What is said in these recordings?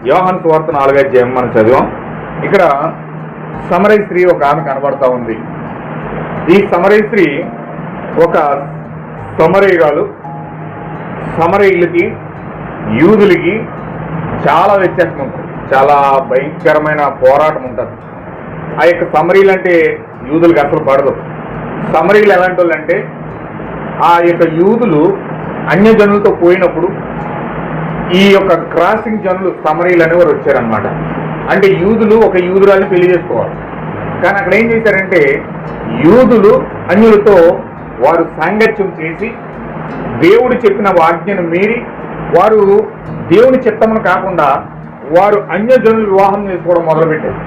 యోహాను సువార్త 4వ అధ్యాయం మనం చదివాం. ఇక్కడ సమరయ స్త్రీ ఒక ఆమె కనబడతా ఉంది. ఈ సమరయ స్త్రీ ఒక సమరయురాలు. సమరయులకి యూదులకి చాలా వ్యత్యాసం ఉంటుంది, చాలా భయంకరమైన పోరాటం ఉంటుంది. ఆ యొక్క సమరయులు అంటే యూదులకు అసలు పడదు. సమరయులు ఎలాంటి వాళ్ళు అంటే ఆ యొక్క యూదులు అన్యజనులతో పోయినప్పుడు ఈ యొక్క క్రాసింగ్ జనులు సమరయులు అనేవారు వచ్చారనమాట. అంటే యూదులు ఒక యూదురాల్ని పెళ్లి చేసుకోవాలి, కానీ అక్కడ ఏం చేశారంటే యూదులు అన్యులతో వారు సాంగత్యం చేసి దేవుడు చెప్పిన ఆజ్ఞను మీరి వారు దేవుని చిత్తమును కాకుండా వారు అన్యజనులు వివాహం చేసుకోవడం మొదలుపెట్టారు.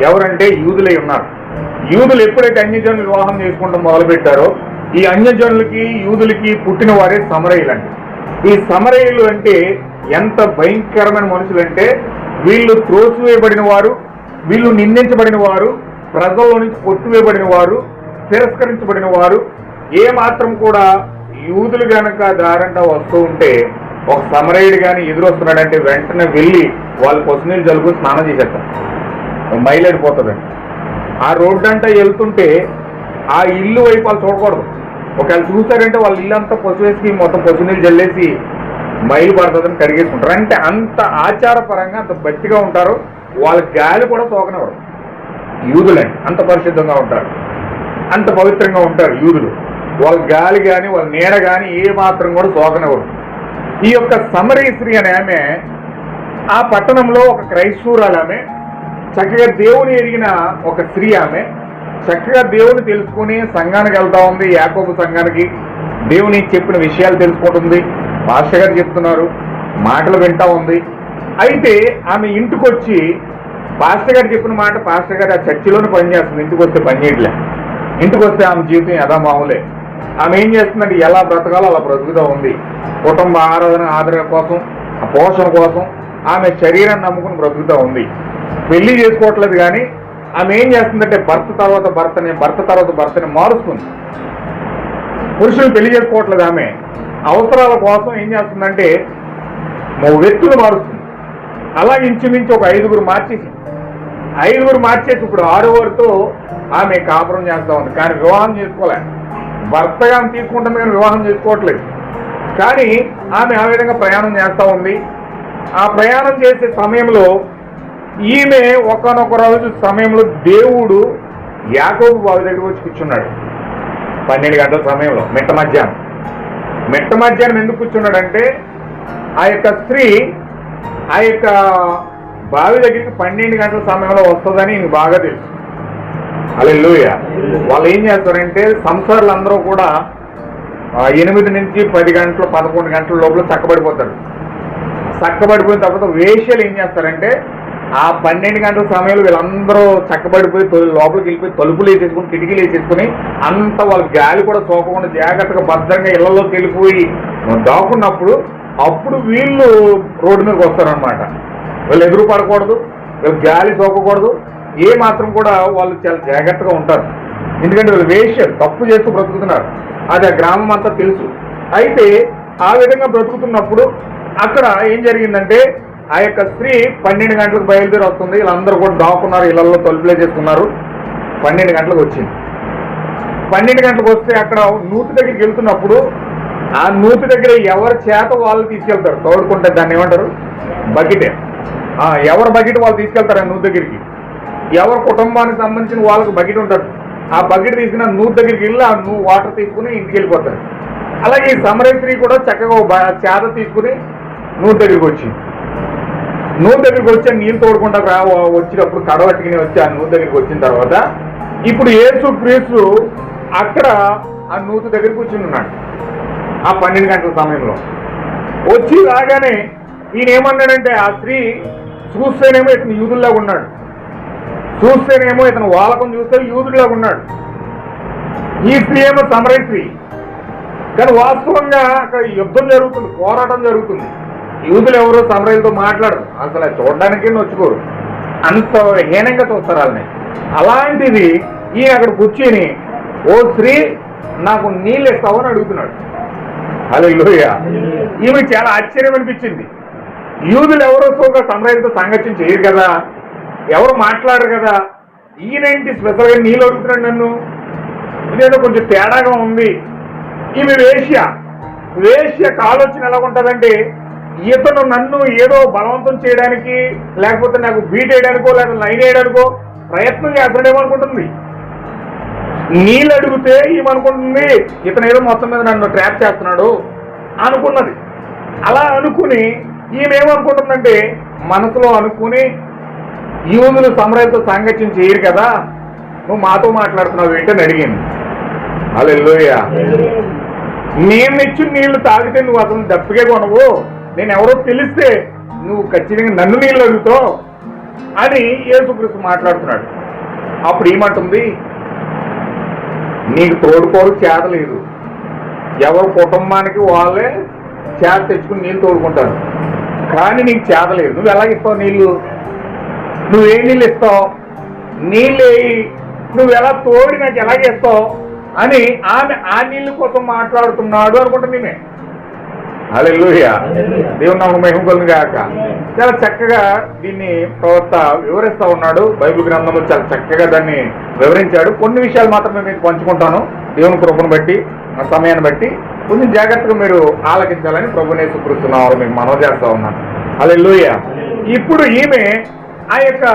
ఎవరంటే యూదులై ఉన్నారు. యూదులు ఎప్పుడైతే అన్యజనులు వివాహం చేసుకోవడం మొదలుపెట్టారో ఈ అన్యజనులకి యూదులకి పుట్టిన వారే సమరయులండి. ఈ సమరయులు అంటే ఎంత భయంకరమైన మనుషులు అంటే వీళ్ళు త్రోసివేయబడిన వారు, వీళ్ళు నిందించబడిన వారు, ప్రజల్లో నుంచి కొట్టివేయబడిన వారు, తిరస్కరించబడిన వారు. ఏ మాత్రం కూడా యూదులు గనక దారంట వస్తూ ఉంటే ఒక సమరయుడు కానీ ఎదురొస్తున్నాడంటే వెంటనే వెళ్ళి వాళ్ళు పసునీళ్ళు జలుపు స్నానం చేసేస్తారు, మైలడిపోతుందండి. ఆ రోడ్డు అంతా వెళ్తుంటే ఆ ఇల్లు వైపు వాళ్ళు చూడకూడదు. ఒకవేళ చూసారంటే వాళ్ళ ఇల్లు అంతా పసువేసి మొత్తం పసునీళ్ళు జల్లేసి మైలు పడుతుందని కడిగేసుకుంటారు. అంటే అంత ఆచారపరంగా అంత భక్తిగా ఉంటారు. వాళ్ళ గాలి కూడా సోకనివ్వరు. యూదులండి అంత పరిశుద్ధంగా ఉంటారు, అంత పవిత్రంగా ఉంటారు యూదులు. వాళ్ళ గాలి కానీ వాళ్ళ నీడ కానీ ఏ మాత్రం కూడా సోకనివ్వరు. ఈ యొక్క సమరయ స్త్రీ అనే ఆమె ఆ పట్టణంలో ఒక క్రైస్తవురాలు. ఆమె చక్కగా దేవుని ఎరిగిన ఒక స్త్రీ. ఆమె చక్కగా దేవుని తెలుసుకుని సంఘానికి వెళ్తా ఉంది. యాకోబు సంఘానికి దేవుని చెప్పిన విషయాలు తెలుసుకుంటుంది. పాస్టర్ గారు చెప్తున్నారు, మాటలు వింటా ఉంది. అయితే ఆమె ఇంటికి వచ్చి పాస్టర్ గారు చెప్పిన మాట, పాస్టర్ గారు ఆ చర్చిలోనే పనిచేస్తుంది, ఇంటికి వస్తే పని చేయట్లే. ఇంటికి వస్తే ఆమె జీవితం యథా మామూలే. ఆమె ఏం చేస్తుందంటే ఎలా బ్రతకాలో అలా బ్రతుకుతూ ఉంది. కుటుంబ ఆదరణ కోసం, ఆ పోషణ కోసం ఆమె శరీరాన్ని నమ్ముకుని బ్రతుకుతూ ఉంది. పెళ్లి చేసుకోవట్లేదు, కానీ ఆమె ఏం చేస్తుందంటే భర్త తర్వాత భర్తని మారుస్తుంది. పురుషులు పెళ్లి చేసుకోవట్లేదు. ఆమె అవసరాల కోసం ఏం చేస్తుందంటే వ్యక్తులు మారుస్తుంది. అలా ఇంచుమించు ఒక 5గురు మార్చేసి ఇప్పుడు 6వరితో ఆమె కాపురం చేస్తూ ఉంది. కానీ వివాహం చేసుకోలే. భర్తగా ఆమె తీసుకుంటుంది కానీ వివాహం చేసుకోవట్లేదు. కానీ ఆమె ఆ విధంగా ప్రయాణం చేస్తూ ఉంది. ఆ ప్రయాణం చేసే సమయంలో ఈమె ఒకనొక రోజు సమయంలో దేవుడు యాకోబు బావి దగ్గర వచ్చి కూర్చున్నాడు. 12 గంటల సమయంలో మిట్ట మధ్యాహ్నం ఎందుకు కూర్చున్నాడంటే ఆ యొక్క స్త్రీ ఆ యొక్క బావి దగ్గరికి 12 గంటల సమయంలో వస్తుందని ఈయనకు బాగా తెలుసు. హల్లెలూయా. వాళ్ళు ఏం చేస్తారంటే సంసారులందరూ కూడా 8 నుంచి 10 గంటలు 11 గంటల లోపల చక్కబడిపోతారు. చక్కబడిపోయిన తర్వాత వేశ్యలు ఏం చేస్తారంటే ఆ 12 గంటల సమయంలో వీళ్ళందరూ చక్కబడిపోయి లోపలికి వెళ్ళిపోయి తలుపులు వేసేసుకుని కిటికీలు వేసేసుకుని అంత వాళ్ళ గాలి కూడా సోకకుండా జాగ్రత్తగా భద్రంగా ఇళ్లలోకి వెళ్ళిపోయి దాక్కున్నప్పుడు అప్పుడు వీళ్ళు రోడ్డు మీదకి వస్తారనమాట. వీళ్ళు ఎదురు పడకూడదు, వీళ్ళు గాలి సోకకూడదు, ఏ మాత్రం కూడా వాళ్ళు చాలా జాగ్రత్తగా ఉంటారు. ఎందుకంటే వీళ్ళు వేశ్యలు తప్పు చేస్తూ బ్రతుకుతున్నారు. అది ఆ గ్రామం అంతా తెలుసు. అయితే ఆ విధంగా బ్రతుకుతున్నప్పుడు అక్కడ ఏం జరిగిందంటే ఆ యొక్క స్త్రీ 12 గంటలకు బయలుదేరి వస్తుంది. వీళ్ళందరూ కూడా దాక్కున్నారు, ఇళ్లలో తలుపులే చేసుకున్నారు. 12 గంటలకు వచ్చింది. 12 గంటలకు వస్తే అక్కడ నూతి దగ్గరికి వెళ్తున్నప్పుడు ఆ నూతి దగ్గర ఎవరి చేత వాళ్ళు తీసుకెళ్తారు, తోడుకుంటే దాన్ని ఏమంటారు, బకెటే. ఎవరు బకెట్ వాళ్ళు తీసుకెళ్తారు ఆ నూతి దగ్గరికి. ఎవరి కుటుంబానికి సంబంధించిన వాళ్ళకి బకెట్ ఉంటారు. ఆ బకెట్ తీసుకుని నూతి దగ్గరికి వెళ్ళి ఆ వాటర్ తీసుకుని ఇంటికి వెళ్ళిపోతారు. అలాగే ఈ సమరయ స్త్రీ కూడా చక్కగా చేత తీసుకుని నూతి దగ్గరికి వచ్చింది. నూతి దగ్గరికి వచ్చి నీళ్ళు తోడుకుంటా వచ్చినప్పుడు కడవట్టుకుని వచ్చి ఆ నూతి దగ్గరికి వచ్చిన తర్వాత ఇప్పుడు యేసు క్రీస్తు అక్కడ ఆ నూతి దగ్గరికి కూర్చుని ఉన్నాడు. ఆ 12 గంటల సమయంలో వచ్చి రాగానే ఈయన ఏమన్నాడంటే ఆ స్త్రీ చూస్తేనేమో ఇతను యూదుల్లాగా ఉన్నాడు, చూస్తేనేమో ఇతను వాలకం చూస్తే యూదుడిలాగా ఉన్నాడు. ఈ స్త్రీ ఏమో సమరయ స్త్రీ. కానీ వాస్తవంగా అక్కడ యుద్ధం జరుగుతుంది, పోరాటం జరుగుతుంది. యూదులు ఎవరు సమరయులతో మాట్లాడరు, అసలు చూడడానికి నొచ్చుకోరు, అంత హీనంగా చూస్తారు వాళ్ళని. అలాంటిది ఈయన అక్కడ కూర్చొని ఓ స్త్రీ నాకు నీళ్ళు ఇస్తావని అడుగుతున్నాడు. హల్లెలూయా. ఈమె చాలా ఆశ్చర్యం అనిపించింది. యూదులు ఎవరో సమరయులతో సాంగత్యం చేయరు కదా, ఎవరు మాట్లాడరు కదా, ఈయనేంటి స్పెషల్గా నీళ్ళు అడుగుతున్నాడు నన్ను, ఇదేదో కొంచెం తేడాగా ఉంది. ఈమె వేశ్యకు ఆలోచన ఎలా ఉంటుందంటే, ఇతను నన్ను ఏదో బలవంతం చేయడానికి, లేకపోతే నాకు బీట్ వేయడానికో లేకపోతే లైన్ వేయడానికో ప్రయత్నం చేస్తాడేమనుకుంటుంది. నీళ్ళు అడిగితే ఏమనుకుంటుంది, ఇతను ఏదో మొత్తం మీద నన్ను ట్రాప్ చేస్తున్నాడు అనుకున్నది. అలా అనుకుని ఈమెమనుకుంటుందంటే, మనసులో అనుకుని యూదులు సమరయులతో సాంగత్యం చేయరు కదా, నువ్వు మాతో మాట్లాడుతున్నావు ఏంటని అడిగింది. హల్లెలూయా. నేను ఇచ్చిన నీళ్లు తాగితే నువ్వు అతను దప్పికే కొనవు, నేను ఎవరో తెలిస్తే నువ్వు ఖచ్చితంగా నన్ను నీళ్ళు అడుగుతావు అని యేసుక్రీస్తు మాట్లాడుతున్నాడు. అప్పుడు ఏమంటుంది, నీకు తోడుకోరు చేత లేదు, ఎవరు కుటుంబానికి వాళ్ళే చేత తెచ్చుకుని నీళ్ళు తోడుకుంటారు, కానీ నీకు చేత లేదు, నువ్వు ఎలాగిస్తావు నీళ్ళు, నువ్వే నీళ్ళు ఇస్తావు, నీళ్ళు నువ్వు ఎలా తోడి నాకు ఎలాగేస్తావు అని ఆమె ఆ నీళ్ళ కోసం మాట్లాడుతున్నాడు అనుకుంటుంది. నేనే హల్లెలూయా, దేవుని నామమున మహిమ కలుగును గాక. చాలా చక్కగా దీన్ని ప్రవక్త వివరిస్తా ఉన్నాడు. బైబిల్ గ్రంథంలో చాలా చక్కగా దాన్ని వివరించాడు. కొన్ని విషయాలు మాత్రమే మీకు పంచుకుంటాను, దేవుని కృపను బట్టి ఆ సమయాన్ని బట్టి కొంచెం జాగ్రత్తగా మీరు ఆలకించాలని ప్రభువుని యేసుక్రీస్తు నామములో మీకు మనవి చేస్తా ఉన్నాను. హల్లెలూయా. ఇప్పుడు ఈమె ఆ యొక్క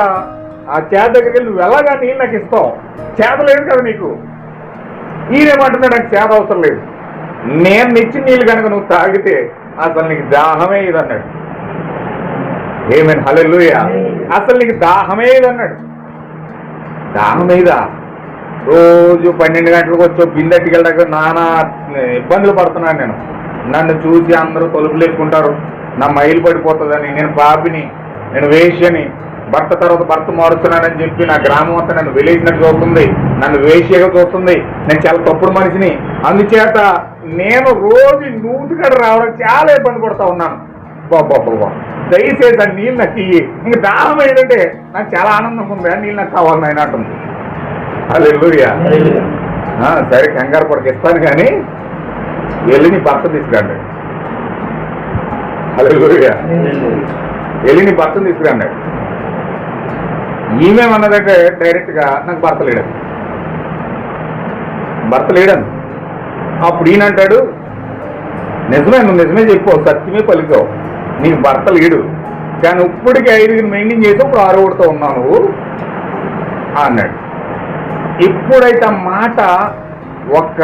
ఆ చేత దగ్గరికి వెళ్ళి నువ్వు ఎలాగా నీళ్ళు నాకు ఇస్తావు, చేత లేదు కదా నీకు. ఈయనేమంటున్నాడు, నాకు చేత అవసరం లేదు, నేను ఇచ్చిన నీళ్ళు కనుక నువ్వు తాగితే అసలు నీకు దాహమే ఇదన్నాడు. ఏమేన్ హల్లెలూయా. అసలు నీకు దాహమే ఇదన్నాడు. దాహమేదా, రోజు 12 గంటలకు వచ్చో బిందెట్టుకెళ్ళడానికి నానా ఇబ్బందులు పడుతున్నాను నేను. నన్ను చూసి అందరూ తలుపులు వేసుకుంటారు, నా మైలు పడిపోతుందని, నేను పాపిని, నేను వేశ్యని, భర్త తర్వాత భర్త మారుతున్నానని చెప్పి నా గ్రామం అంతా నన్ను వెలేసినట్టు చూస్తుంది, నన్ను వేశ్యగా చూస్తుంది, నేను చాలా తప్పుడు మనిషిని, అందుచేత నేను రోజు నూతికడ రావడం చాలా ఇబ్బంది పడుతూ ఉన్నాను. బాబా దయచేసి ఆ నీళ్ళు నాకు ఇయ్యి, ఇంక దాహం ఏంటంటే నాకు చాలా ఆనందంగా ఉంది, ఆ నీళ్ళు నాకు కావాలని ఆయన అంటుంది. హల్లెలూయా. సరే కంగారు పడక ఇస్తాను కానీ వెళ్ళి నీ భర్త తీసుకురాడు. హల్లెలూయా. వెళ్ళి నీ భర్తను తీసుకురాడు. ఈమెమన్నదంటే డైరెక్ట్ గా నాకు భర్త లేడని. అప్పుడు ఈయన అంటాడు, నిజమే, నువ్వు నిజమే చెప్పావు, సత్యమే పలికావు, నీకు భర్త లేడు, కానీ ఇప్పటికి 5 మెయింటైన్ చేసి ఇప్పుడు 6తో ఉన్నావు నువ్వు అన్నాడు. ఎప్పుడైతే ఆ మాట ఒక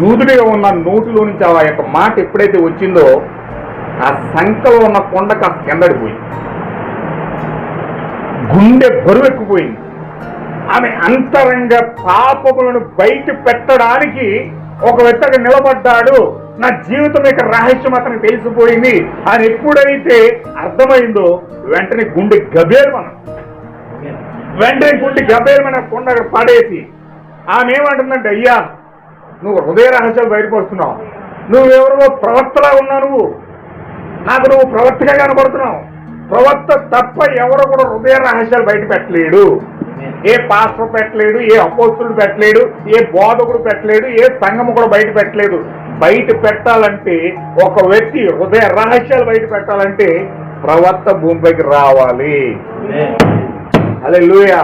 యూదుడిగా ఉన్న నోటిలో నుంచి ఆ యొక్క మాట ఎప్పుడైతే వచ్చిందో, ఆ సంకలో ఉన్న కొండ కాస్త కిందడిపోయింది, గుండె బరువెక్కిపోయింది. ఆమె అంతరంగ పాపములను బయట పెట్టడానికి ఒక వ్యక్తి నిలబడ్డాడు, నా జీవితం యొక్క రహస్యం అతనికి తెలిసిపోయింది అని ఎప్పుడైతే అర్థమైందో వెంటనే గుండె గబేరమన కొండ పడేసి ఆమె ఏమంటుందంటే, అయ్యా నువ్వు హృదయ రహస్యాలు బయటపడుతున్నావు, నువ్వెవరో ప్రవక్తలా ఉన్నావు, నాకు నువ్వు ప్రవక్తగా కనబడుతున్నావు. ప్రవక్త తప్ప ఎవరు కూడా హృదయ రహస్యాలు బయట పెట్టలేడు. ఏ పాస్టర్ పెట్టలేడు, ఏ అపోస్తులు పెట్టలేడు, ఏ బోధకుడు పెట్టలేడు, ఏ సంఘము కూడా బయట పెట్టలేదు. బయట పెట్టాలంటే ఒక వ్యక్తి హృదయ రహస్యాలు బయట పెట్టాలంటే ప్రవక్త భూమిపైకి రావాలి. హల్లెలూయా.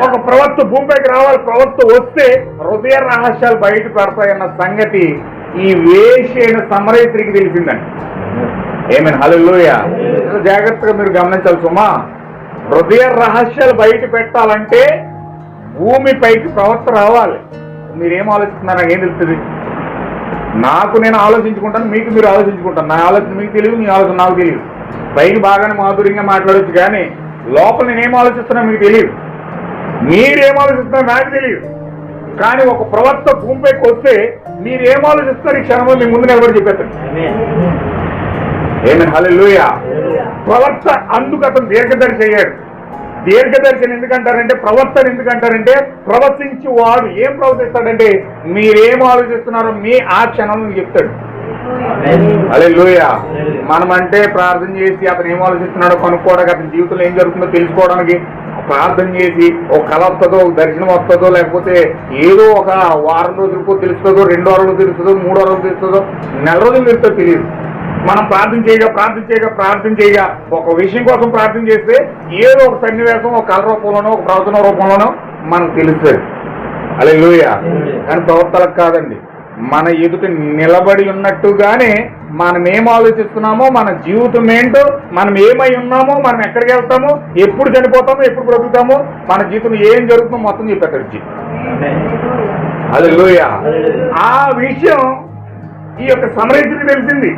ఒక ప్రవక్త భూమిపైకి రావాలి. ప్రవక్త వస్తే హృదయ రహస్యాలు బయట పెడతాయన్న సంగతి ఈ వేశ్య అయిన సమరయ స్త్రీకి తెలిసిందండి. ఏమైనా హల్లెలూయా. జాగ్రత్తగా మీరు గమనించాలి సుమా. హృదయ రహస్యాలు బయట పెట్టాలంటే భూమిపైకి ప్రవక్త రావాలి. మీరేం ఆలోచిస్తున్నారు నాకు ఏం తెలుస్తుంది? నాకు నేను ఆలోచించుకుంటాను, మీకు మీరు ఆలోచించుకుంటాను. నా ఆలోచన మీకు తెలియదు, మీ ఆలోచన నాకు తెలియదు. పైకి బాగానే మాధుర్యంగా మాట్లాడవచ్చు, కానీ లోపల నేనేం ఆలోచిస్తున్నా మీకు తెలియదు, మీరేం ఆలోచిస్తున్నా నాకు తెలియదు. కానీ ఒక ప్రవక్త భూమిపైకి వస్తే మీరేం ఆలోచిస్తారు ఈ క్షణంలో మీ ముందు నిలబడి చెప్పేస్తాను. ఏమైనా హల్లెలూయా. ప్రవక్త అందుకు అతను దీర్ఘదర్శి అయ్యాడు. దీర్ఘదర్శిని ఎందుకంటారంటే, ప్రవక్తను ఎందుకంటారంటే, ప్రవచించి వాడు ఏం ప్రవర్తిస్తాడంటే మీరేం ఆలోచిస్తున్నారో మీ ఆ క్షణంలో చెప్తాడు. హల్లెలూయా. మనమంటే ప్రార్థన చేసి అతను ఏం ఆలోచిస్తున్నాడో కనుక్కోవడానికి, అతని జీవితంలో ఏం జరుగుతుందో తెలుసుకోవడానికి ప్రార్థన చేసి ఒక కళ వస్తుందో, ఒక దర్శనం వస్తుందో, లేకపోతే ఏదో ఒక వారం రోజులకు తెలుస్తుందో, 2 వారాలు తెలుస్తుందో, 3 వారాలు తెలుస్తుందో, నెల రోజులు తెలుస్తుందో తెలియదు. మనం ప్రార్థన చేయగా ఒక విషయం కోసం ప్రార్థన చేస్తే ఏదో ఒక సన్నివేశం ఒక కళ రూపంలోనో ఒక ప్రవచన రూపంలోనో మనకు తెలుస్తుంది. హల్లెలూయా. కానీ ప్రవర్తలకు కాదండి, మన ఎదుట నిలబడి ఉన్నట్టుగానే మనం ఏం ఆలోచిస్తున్నామో, మన జీవితం ఏంటో, మనం ఏమై ఉన్నామో, మనం ఎక్కడికి వెళ్తామో, ఎప్పుడు చనిపోతామో, ఎప్పుడు బ్రతుకుతామో, మన జీవితం ఏం జరుగుతుందో మొత్తం చెప్పేది. హల్లెలూయా. ఆ విషయం ఈ యొక్క సమరయుడికి తెలిసింది.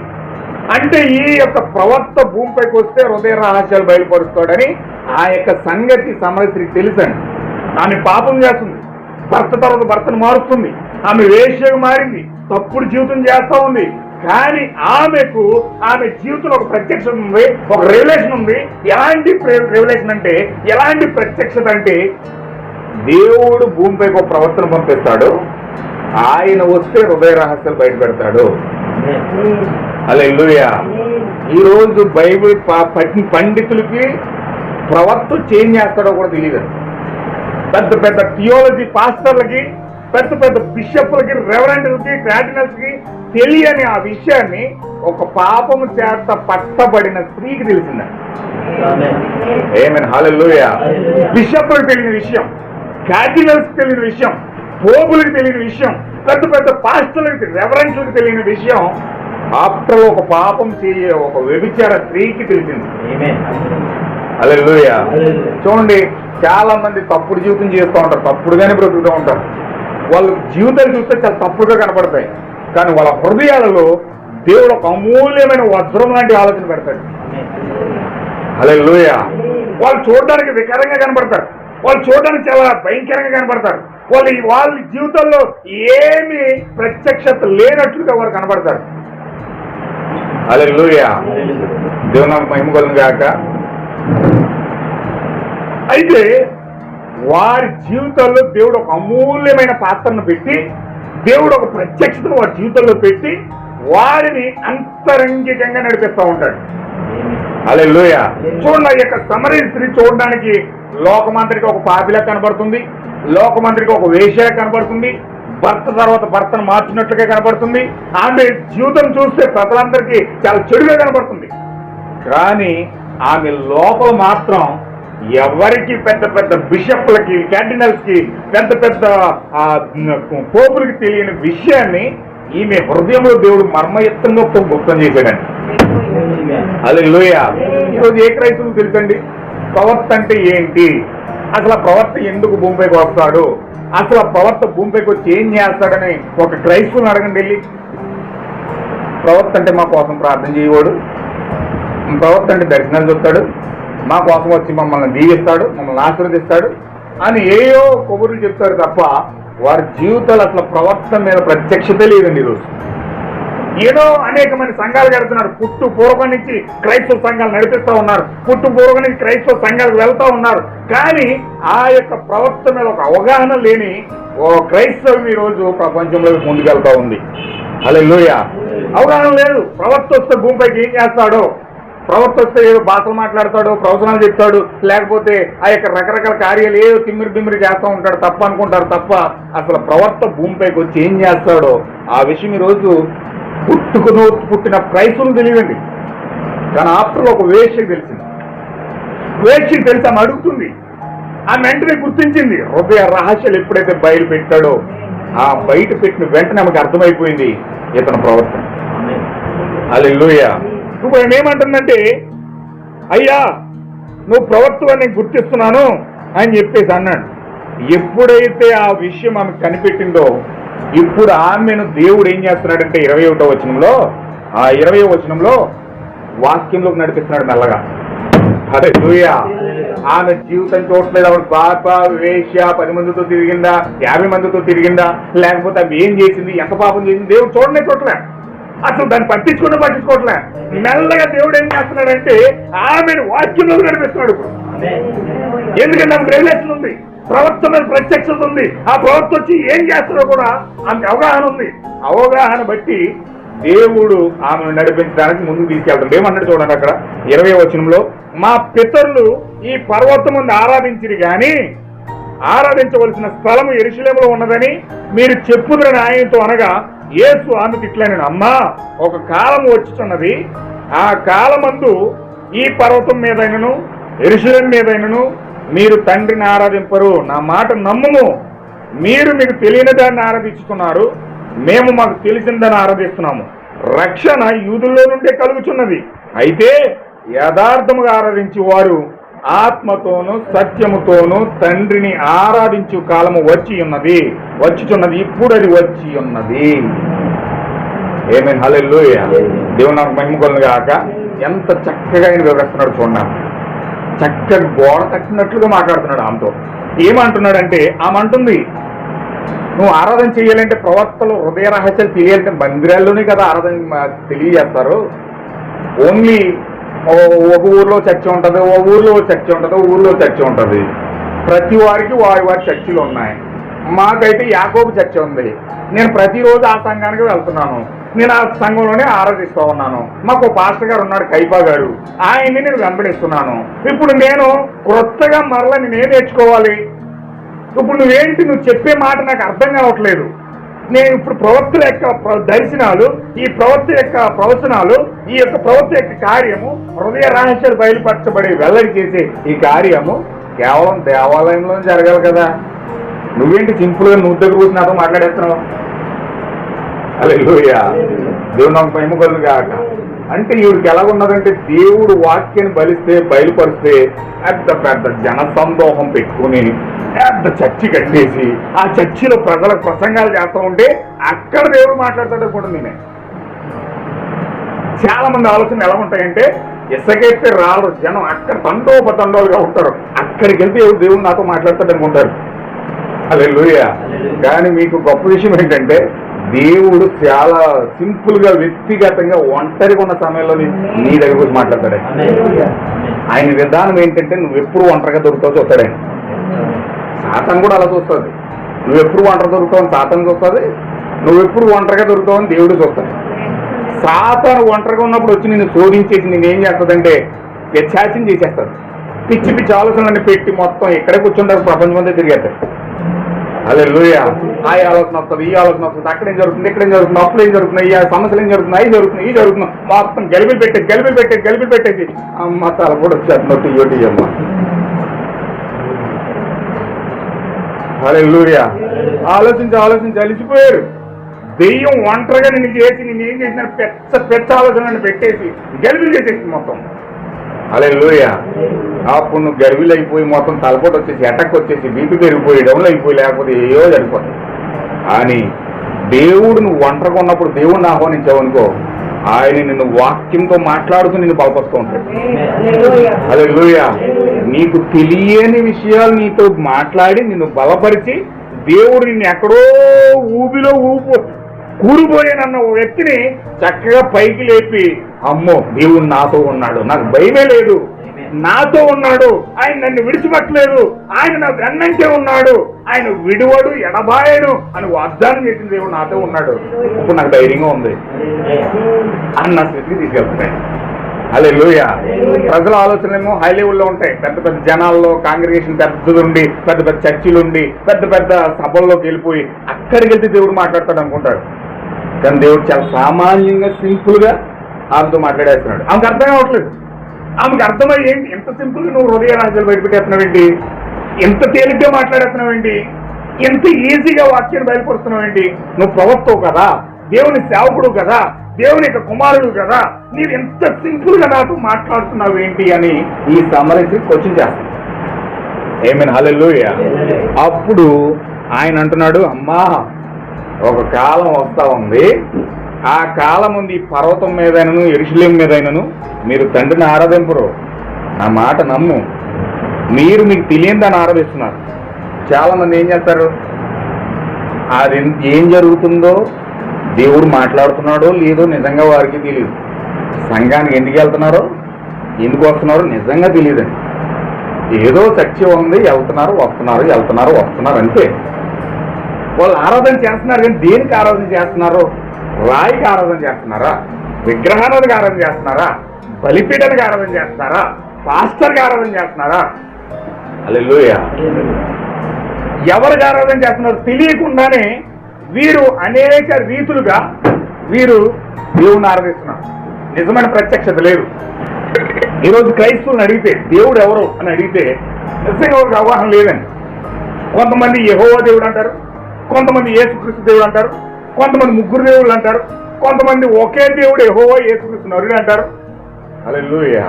అంటే ఈ యొక్క ప్రవక్త భూమిపైకి వస్తే హృదయ రహస్యాలు బయలుపరుస్తాడని ఆ యొక్క సంగతి సమరయుడికి తెలుసండి. ఆమె పాపం చేస్తుంది, భర్త తర్వాత భర్తను మారుస్తుంది, ఆమె వేశ్యగా మారింది, తప్పుడు జీవితం చేస్తా ఉంది. కానీ ఆమె జీవితంలో ఒక ప్రత్యక్షత ఉంది, ఒక రెవల్యూషన్ ఉంది. ఎలాంటి రెవల్యూషన్ అంటే, ఎలాంటి ప్రత్యక్షత అంటే, దేవుడు భూమిపైకి ఒక ప్రవర్తన పంపిస్తాడు, ఆయన వస్తే హృదయ రహస్యాలు బయట పెడతాడు. హల్లెలూయా. ఈరోజు బైబిల్ పండితులకి ప్రవక్త చేంజ్ చేస్తాడో కూడా తెలియదు. పెద్ద పెద్ద థియాలజీ పాస్టర్లకి, పెద్ద పెద్ద బిషప్లకి, రెవరెండ్లకి, కార్డినల్స్కి తెలియని ఆ విషయాన్ని ఒక పాపము చేత పట్టబడిన స్త్రీకి తెలిసిందండి. ఆమేన్. హల్లెలూయా. బిషప్లకు తెలియని విషయం, కార్డినల్స్ తెలియని విషయం, పోపులకు తెలియని విషయం, పెద్ద పెద్ద పాస్టర్లకి, రెవరెండ్లకు తెలియని విషయం ఆఫ్టర్ ఒక పాపం చేయే ఒక వ్యభిచార స్త్రీకి తెలిసింది. హల్లెలూయా. చూడండి, చాలా మంది తప్పుడు జీవితం చేస్తూ ఉంటారు, తప్పుడుగానే బ్రతుకుతూ ఉంటారు. వాళ్ళ జీవితాలు చూస్తే చాలా తప్పుడుగా కనపడతాయి, కానీ వాళ్ళ హృదయాలలో దేవుడు ఒక అమూల్యమైన వజ్రం లాంటి ఆలోచన పెడతాడు. హల్లెలూయా. వాళ్ళు చూడడానికి వికారంగా కనపడతారు, వాళ్ళు చూడడానికి చాలా భయంకరంగా కనపడతారు, వాళ్ళ జీవితంలో ఏమి ప్రత్యక్షత లేనట్లుగా వారు కనపడతారు. హల్లెలూయా. దేవుని మహిమ కలుగును గాక. అయితే వారి జీవితాల్లో దేవుడు ఒక అమూల్యమైన పాత్రను పెట్టి, దేవుడు ఒక ప్రత్యక్షతను వారి జీవితంలో పెట్టి వారిని అంతరంగికంగా నడిపిస్తూ ఉంటాడు. హల్లెలూయా. చూడండి, ఆ యొక్క సమరయ స్త్రీ చూడడానికి లోకమంతరికి ఒక పాపిలా కనబడుతుంది, లోకమంతరికి ఒక వేశ్యలా కనబడుతుంది, భర్త తర్వాత భర్తను మార్చినట్లుగా కనబడుతుంది. ఆమె జీవితం చూస్తే ప్రజలందరికీ చాలా చెడుగా కనబడుతుంది. కానీ ఆమె లోపల మాత్రం ఎవరికి, పెద్ద పెద్ద బిషప్లకి, కార్డినల్స్కి, పెద్ద పెద్ద పోపులకి తెలియని విషయాన్ని ఈమె హృదయంలో దేవుడు మర్మయుక్తంగా గుప్తం చేశాడండి. హల్లెలూయా. ఈరోజు ఏ క్రైస్తవులకు తెలుసండి ప్రవక్త అంటే ఏంటి, అసలు ఆ ప్రవక్త ఎందుకు భూమిపైకి వస్తాడు, అసలు ఆ ప్రవక్త భూమిపైకి వచ్చి ఏం చేస్తాడని ఒక క్రైస్తవుని అడగండి వెళ్ళి. ప్రవక్త అంటే మా కోసం ప్రార్థన చేయవాడు, ప్రవక్త అంటే దర్శనాలు చూస్తాడు, మా కోసం వచ్చి మమ్మల్ని దీవిస్తాడు, మమ్మల్ని ఆశీర్వదిస్తాడు అని ఏయో కబుర్లు చెప్తాడు తప్ప వారి జీవితాలు అసలు ప్రవర్తన మీద ప్రత్యక్షత లేదండి. ఈరోజు ఏదో అనేకమైన సంఘాలు కడుతున్నారు, పుట్టు పూర్వకం నుంచి క్రైస్తవ సంఘాలు నడిపిస్తూ ఉన్నారు, పుట్టు పూర్వకం నుంచి క్రైస్తవ సంఘాలకు వెళ్తూ ఉన్నారు. కానీ ఆ యొక్క ప్రవర్తన మీద ఒక అవగాహన లేని ఓ క్రైస్తవం ఈరోజు ప్రపంచంలో ముందుకెళ్తా ఉంది. హల్లెలూయా. అవగాహన లేదు. ప్రవక్త వస్తే భూమిపైకి ఏం చేస్తాడో, ప్రవక్త వస్తే ఏదో భాషలు మాట్లాడతాడు, ప్రవచనాలు చెప్తాడు, లేకపోతే ఆ యొక్క రకరకాల కార్యాలు ఏదో తిమ్మిరి బిమ్మిరి చేస్తూ ఉంటాడు తప్ప అనుకుంటారు తప్ప అసలు ప్రవక్త భూమిపైకి వచ్చి ఏం చేస్తాడో ఆ విషయం ఈరోజు పుట్టిన క్రైస్తవులకు తెలియదండి. కానీ ఆఫ్టర్ ఒక వేశ్యకి తెలిసింది. వేశ్యకి తెలిసి ఆమె అడుగుతుంది, ఆమె వెంటనే గుర్తించింది. హృదయ రహస్యాలు ఎప్పుడైతే బయలు పెట్టాడో ఆ బయట పెట్టిన వెంటనే ఆమెకు అర్థమైపోయింది ఇతను ప్రవర్తన. హల్లెలూయా. ఇప్పుడు ఆయన ఏమంటుందంటే, అయ్యా నువ్వు ప్రవక్తవని నేను గుర్తిస్తున్నాను అని చెప్పేసి అన్నాడు. ఎప్పుడైతే ఆ విషయం ఆమె కనిపెట్టిందో ఇప్పుడు ఆమెను దేవుడు ఏం చేస్తున్నాడంటే 21వ వచనంలో, ఆ 20వ వచనంలో వాక్యంలోకి నడిపిస్తున్నాడు మెల్లగా. హల్లెలూయా. ఆమె జీవితం చూడలేదు. ఆవిడ పాప వేశ్య, 10 మందితో తిరిగిందా, 50 మందితో తిరిగిందా, లేకపోతే ఆమె ఏం చేసింది, ఎంత పాపం చేసింది దేవుడు చూడలే. అసలు దాన్ని పట్టించుకోవట్లే. మెల్లగా దేవుడు ఏం చేస్తున్నాడంటే ఆమెను వాక్యంలోకి నడిపిస్తున్నాడు. ఇప్పుడు ఎందుకంటే ఆమెకు రెవల్యూషన్ ఉంది, ప్రవక్త మీద ప్రత్యక్షత ఉంది. ఆ ప్రవక్త వచ్చి ఏం చేస్తాడో కూడా ఆమెకు అవగాహన ఉంది. అవగాహన బట్టి దేవుడు ఆమెను నడిపించడానికి ముందుకు తీసుకెళ్తాడు. ఏమన్నాడు చూడండి అక్కడ 20వ వచనంలో, మా పితరులు ఈ పర్వతం ముందు ఆరాధించిరి గాని ఆరాధించవలసిన స్థలము యెరూషలేములో ఉన్నదని మీరు చెప్పుదురని ఆయనతో అనగా, యేసు ఆమెకు ఇట్లనెను, అమ్మా, ఒక కాలం వచ్చుచున్నది, ఆ కాలమందు ఈ పర్వతం మీదైనను యెరూషలేము మీదైనను మీరు తండ్రిని ఆరాధింపరు. నా మాట నమ్ముము. మీరు మీకు తెలియని దాన్ని ఆరాధిస్తున్నారు, మేము మాకు తెలిసిన దాన్ని ఆరాధిస్తున్నాము. రక్షణ యూదుల్లో నుండే కలుగుచున్నది. అయితే యథార్థముగా ఆరాధించి వారు ఆత్మతోనూ సత్యముతోనూ తండ్రిని ఆరాధించు కాలము వచ్చుచున్నది, ఇప్పుడు అది వచ్చి ఉన్నది. ఆమేన్, హల్లెలూయా. దేవుని నాకు మహిమ కలుగును గాక. ఎంత చక్కగా ఆయన వివరిస్తున్నాడు చూడండి. చక్కగా గోడ తట్టినట్లుగా మాట్లాడుతున్నాడు ఆమెతో. ఏమంటున్నాడంటే, ఆమె అంటుంది, నువ్వు ఆరాధన చేయాలంటే ప్రవక్తలు హృదయ రహస్యాలు తెలియాలంటే మందిరాల్లోనే కదా ఆరాధన తెలియజేస్తారు. ఓన్లీ ఒక ఊర్లో చర్చ ఉంటుంది, ఓ ఊర్లో చర్చ ఉంటుంది, ఊర్లో చర్చ ఉంటుంది. ప్రతి వారికి వారి వారి చర్చిలు ఉన్నాయి. మాకైతే యాకోబు చర్చ ఉంది. నేను ప్రతిరోజు ఆ సంఘానికి వెళ్తున్నాను. నేను ఆ సంఘంలోనే ఆరాధిస్తూ ఉన్నాను. మాకు పాస్టర్ గారు ఉన్నాడు, కైపా గారు, ఆయన్ని నేను వెంబడిస్తున్నాను. ఇప్పుడు నేను క్రొత్తగా మరలా నేనేం నేర్చుకోవాలి? ఇప్పుడు నువ్వు చెప్పే మాట నాకు అర్థం కావట్లేదు. నేను ఇప్పుడు ప్రవక్తల యొక్క దర్శనాలు, ఈ ప్రవక్త యొక్క ప్రవచనాలు, ఈ యొక్క ప్రవక్త యొక్క కార్యము, హృదయ రహస్యాలు బయలుపరచబడి వెల్లడి చేసే ఈ కార్యము కేవలం దేవాలయంలో జరగాలి కదా. నువ్వేంటి సింపుల్గా నువ్వు దగ్గర కూర్చుని నాతో మాట్లాడేస్తున్నావు? హల్లెలూయా. దేవుడు నాకు మహిమ కలుగును గాక. అంటే ఈవిడికి ఎలాగున్నదంటే, దేవుడు వాక్యాన్ని బయలుపరిస్తే పెద్ద పెద్ద జన సందోహం పెట్టుకుని పెద్ద చర్చి కట్టేసి ఆ చర్చిలో ప్రజలకు ప్రసంగాలు చేస్తూ ఉంటే అక్కడ దేవుడు మాట్లాడతాడు అనుకుంటుంది. నేనే చాలా మంది ఆలోచన ఎలా ఉంటాయంటే, ఇసుకెత్తే రాళ్ళు జనం అక్కడ తండోపతండోలుగా ఉంటారు, అక్కడికి వెళ్తే దేవుడు నాతో మాట్లాడతాడు అనుకుంటారు. హల్లెలూయా. కానీ మీకు గొప్ప విషయం ఏంటంటే, దేవుడు చాలా సింపుల్ గా వ్యక్తిగతంగా ఒంటరిగా ఉన్న సమయంలో నీ దగ్గర గురించి మాట్లాడతాడు. ఆయన విధానం ఏంటంటే, నువ్వు ఎప్పుడు ఒంటరిగా దొరుకుతావు చూస్తాడు ఆయన. సాతాను కూడా అలా చూస్తుంది. నువ్వు ఎప్పుడు ఒంటరి దొరుకుతావు సాతాను చూస్తుంది, నువ్వు ఎప్పుడు ఒంటరిగా దొరుకుతావు అని దేవుడు చూస్తాడు. సాతాను ఒంటరిగా ఉన్నప్పుడు వచ్చి నిన్ను శోధించేసి నేనేం చేస్తుందంటే వ్యత్యాసం చేసేస్తాడు. పిచ్చి పిచ్చి ఆలోచనలన్నీ పెట్టి మొత్తం ఎక్కడే కూర్చుంటారు, ప్రపంచం అంతా తిరిగేస్తాడు. హల్లెలూయా. ఆ ఆలోచన వస్తుంది, ఈ ఆలోచన వస్తుంది, అక్కడేం జరుగుతుంది, ఇక్కడేం జరుగుతుంది, అప్పుడు ఏం జరుగుతున్నాయి, ఈ సమస్యలు ఏం జరుగుతున్నాయి, అవి జరుగుతున్నాయి, ఈ జరుగుతున్నాయి, మొత్తం గలిబిలు పెట్టేసి అమ్మ తల కూడా వచ్చేస్తున్నట్టు ఇయోటి అమ్మ. హల్లెలూయా. ఆలోచించి అలిసిపోయారు. దెయ్యం ఒంటరిగా నిన్ను చేసి నేనేం చేసిన పెద్ద ఆలోచనలను పెట్టేసి గలిబిలు చేసేసి మొత్తం. హల్లెలూయా. అప్పుడు నువ్వు గర్విలు అయిపోయి మొత్తం తలపోటు వచ్చేసి అటాక్ వచ్చేసి బీపీ పెరిగిపోయి డౌన్ అయిపోయి లేకపోతే ఏయో జరిగిపోతాయి. కానీ దేవుడు నువ్వు ఒంటరిగా ఉన్నప్పుడు దేవుడిని ఆహ్వానించావనుకో, ఆయన నిన్ను వాక్యంతో మాట్లాడుతూ నిన్ను బలపరుస్తూ ఉంటాడు. హల్లెలూయా. నీకు తెలియని విషయాలు నీతో మాట్లాడి నిన్ను బలపరిచి దేవుడు నిన్ను ఎక్కడో ఊబిలో కూలిపోయానన్న వ్యక్తిని చక్కగా పైకి లేపి, అమ్మో దేవుడు నాతో ఉన్నాడు, నాకు భయమే లేదు, నాతో ఉన్నాడు, ఆయన నన్ను విడిచిపెట్టలేదు, ఆయన నాకు వెన్నంటే ఉన్నాడు, ఆయన విడువడు ఎడబాయడు అని వాగ్దానం చేసిన దేవుడు నాతో ఉన్నాడు, ఇప్పుడు నాకు ధైర్యంగా ఉంది అన్న స్థితికి తీసుకెళ్తున్నాయి. హల్లెలూయా. ప్రజల ఆలోచనలేమో హై లెవెల్లో ఉంటాయి. పెద్ద పెద్ద జనాల్లో కాంగ్రిగేషన్ పెద్దదుండి, పెద్ద పెద్ద చర్చిలుండి, పెద్ద పెద్ద సభల్లోకి వెళ్ళిపోయి అక్కడికి వెళ్తే దేవుడు మాట్లాడతాడు అనుకుంటాడు. కానీ దేవుడు చాలా సామాన్యంగా సింపుల్ గా ఆమెతో మాట్లాడేస్తున్నాడు. ఆమెకు అర్థం కావట్లేదు. ఆమెకు అర్థమయ్యి ఏంటి ఎంత సింపుల్ గా నువ్వు హృదయ రహస్యాలు బయటపెట్టేస్తున్నావేంటి, ఎంత తేలిగ్గా మాట్లాడేస్తున్నావేంటి, ఎంత ఈజీగా వాక్యాన్ని బయలుపరుస్తున్నావేంటి, నువ్వు ప్రవక్తవు కదా, దేవుని సేవకుడు కదా, దేవుని యొక్క కుమారుడు కదా, నీవు ఎంత సింపుల్ గా నాతో మాట్లాడుతున్నావు ఏంటి అని ఈ సమరసి క్వశ్చన్ చేస్తాను. ఆమేన్, హల్లెలూయా. అప్పుడు ఆయన అంటున్నాడు, అమ్మా, ఒక కాలం వస్తా ఉంది, ఆ కాలం ఉంది, పర్వతం మీదైనను యెరూషలేము మీదైనను మీరు తండ్రిని ఆరాధింపరు. నా మాట నమ్ము. మీరు మీకు తెలియని దాన్ని ఆరాధిస్తున్నారు. చాలా మంది ఏం చేస్తారు, అది ఏం జరుగుతుందో దేవుడు మాట్లాడుతున్నాడో లేదో నిజంగా వారికి తెలియదు. సంఘానికి ఎందుకు వెళ్తున్నారో ఎందుకు వస్తున్నారో నిజంగా తెలియదండి. ఏదో చర్చ ఉంది, వెళ్తున్నారు అంతే. వాళ్ళు ఆరాధన చేస్తున్నారు, కానీ దేనికి ఆరాధన చేస్తున్నారు? రాయికి ఆరాధన చేస్తున్నారా, విగ్రహానికి ఆరాధన చేస్తున్నారా, బలిపీఠానికి ఆరాధన చేస్తున్నారా, పాస్టర్కి ఆరాధన చేస్తున్నారా? హల్లెలూయా. ఎవరికి ఆరాధన చేస్తున్నారు తెలియకుండానే వీరు అనేక రీతులుగా వీరు దేవుణ్ణి ఆరాధిస్తున్నారు. నిజమైన ప్రత్యక్షత లేదు. ఈరోజు క్రైస్తవులను అడిగితే దేవుడు ఎవరు అని అడిగితే నిజంగా ఒక అవగాహన లేదండి. కొంతమంది యెహోవా దేవుడు అంటారు, కొంతమంది యేసుక్రీస్తు దేవుడు అంటారు, కొంతమంది ముగ్గురు దేవుళ్ళు అంటారు, కొంతమంది ఒకే దేవుడు యెహోవా యేసుక్రీస్తు నరుడు అంటారు. హల్లెలూయా,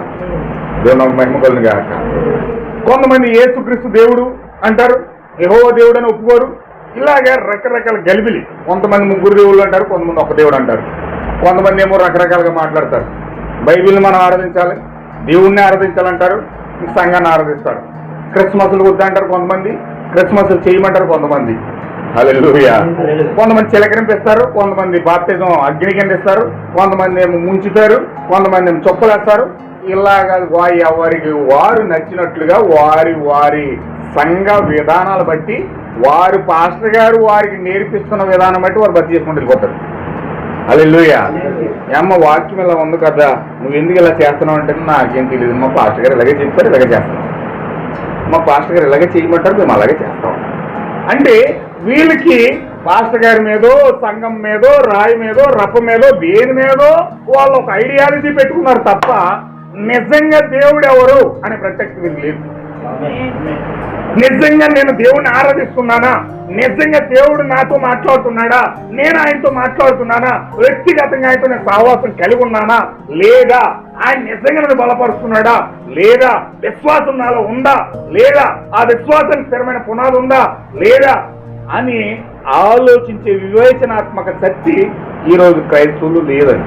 దేవునికి మహిమ కలుగును గాక. కొంతమంది యేసుక్రీస్తు దేవుడు అంటారు, యెహోవా దేవుడు అని ఒప్పుకోరు. ఇలాగే రకరకాల గలిబిలి. కొంతమంది ముగ్గురు దేవుళ్ళు అంటారు, కొంతమంది ఒక దేవుడు అంటారు, కొంతమంది ఏమో రకరకాలుగా మాట్లాడతారు. బైబిల్ని మనం ఆరాధించాలి, దేవుణ్ణి ఆరాధించాలంటారు, సంఘాన్ని ఆరాధిస్తారు. క్రిస్మస్లు వద్దంటారు కొంతమంది, క్రిస్మస్లు చేయమంటారు కొంతమంది. హల్లెలూయా. కొంతమంది చిలకరింపిస్తారు, కొంతమంది బాప్తిజం అగ్ని కింద ఇస్తారు, కొంతమంది ఏమో ముంచుతారు, కొంతమంది ఏమో చొప్పులేస్తారు. ఇలాగా ఎవరికి వారు నచ్చినట్లుగా వారి వారి సంఘ విధానాలు బట్టి వారు పాస్టర్ గారు వారికి నేర్పిస్తున్న విధానం బట్టి వారు బతి చేసుకుంటూ వెళ్ళిపోతారు. హల్లెలూయా. అమ్మ వాక్యం ఇలా ఉంది కదా, నువ్వు ఎందుకు ఇలా చేస్తున్నావు అంటే నాకేం తెలియదు, మా పాస్టర్ గారు ఇలాగే చెప్తారు, ఇలాగే చేస్తాం, మా పాస్టర్ గారు ఇలాగే చేయమంటారు, మేము అలాగే చేస్తాం. అంటే వీళ్ళకి పాస్టర్ గారి మీదో సంఘం మీదో రాయి మీదో రప్ప మీదో దేని మీదో వాళ్ళు ఒక ఐడియాలజీ పెట్టుకున్నారు తప్ప నిజంగా దేవుడు ఎవరు అనే ప్రత్యక్షత వీరికి లేదు. నిజంగా నేను దేవుడిని ఆరాధిస్తున్నానా, నిజంగా దేవుడు నాతో మాట్లాడుతున్నాడా, నేను ఆయనతో మాట్లాడుతున్నానా, వ్యక్తిగతంగా ఆయనతో నేను సహవాసం కలిగి ఉన్నానా లేదా, ఆయన నిజంగా నన్ను బలపరుస్తున్నాడా లేదా, విశ్వాసం నాలో ఉందా లేదా, ఆ విశ్వాసానికి స్థిరమైన పునాది ఉందా లేదా అని ఆలోచించే వివేచనాత్మక శక్తి ఈరోజు క్రైస్తవులు లేదని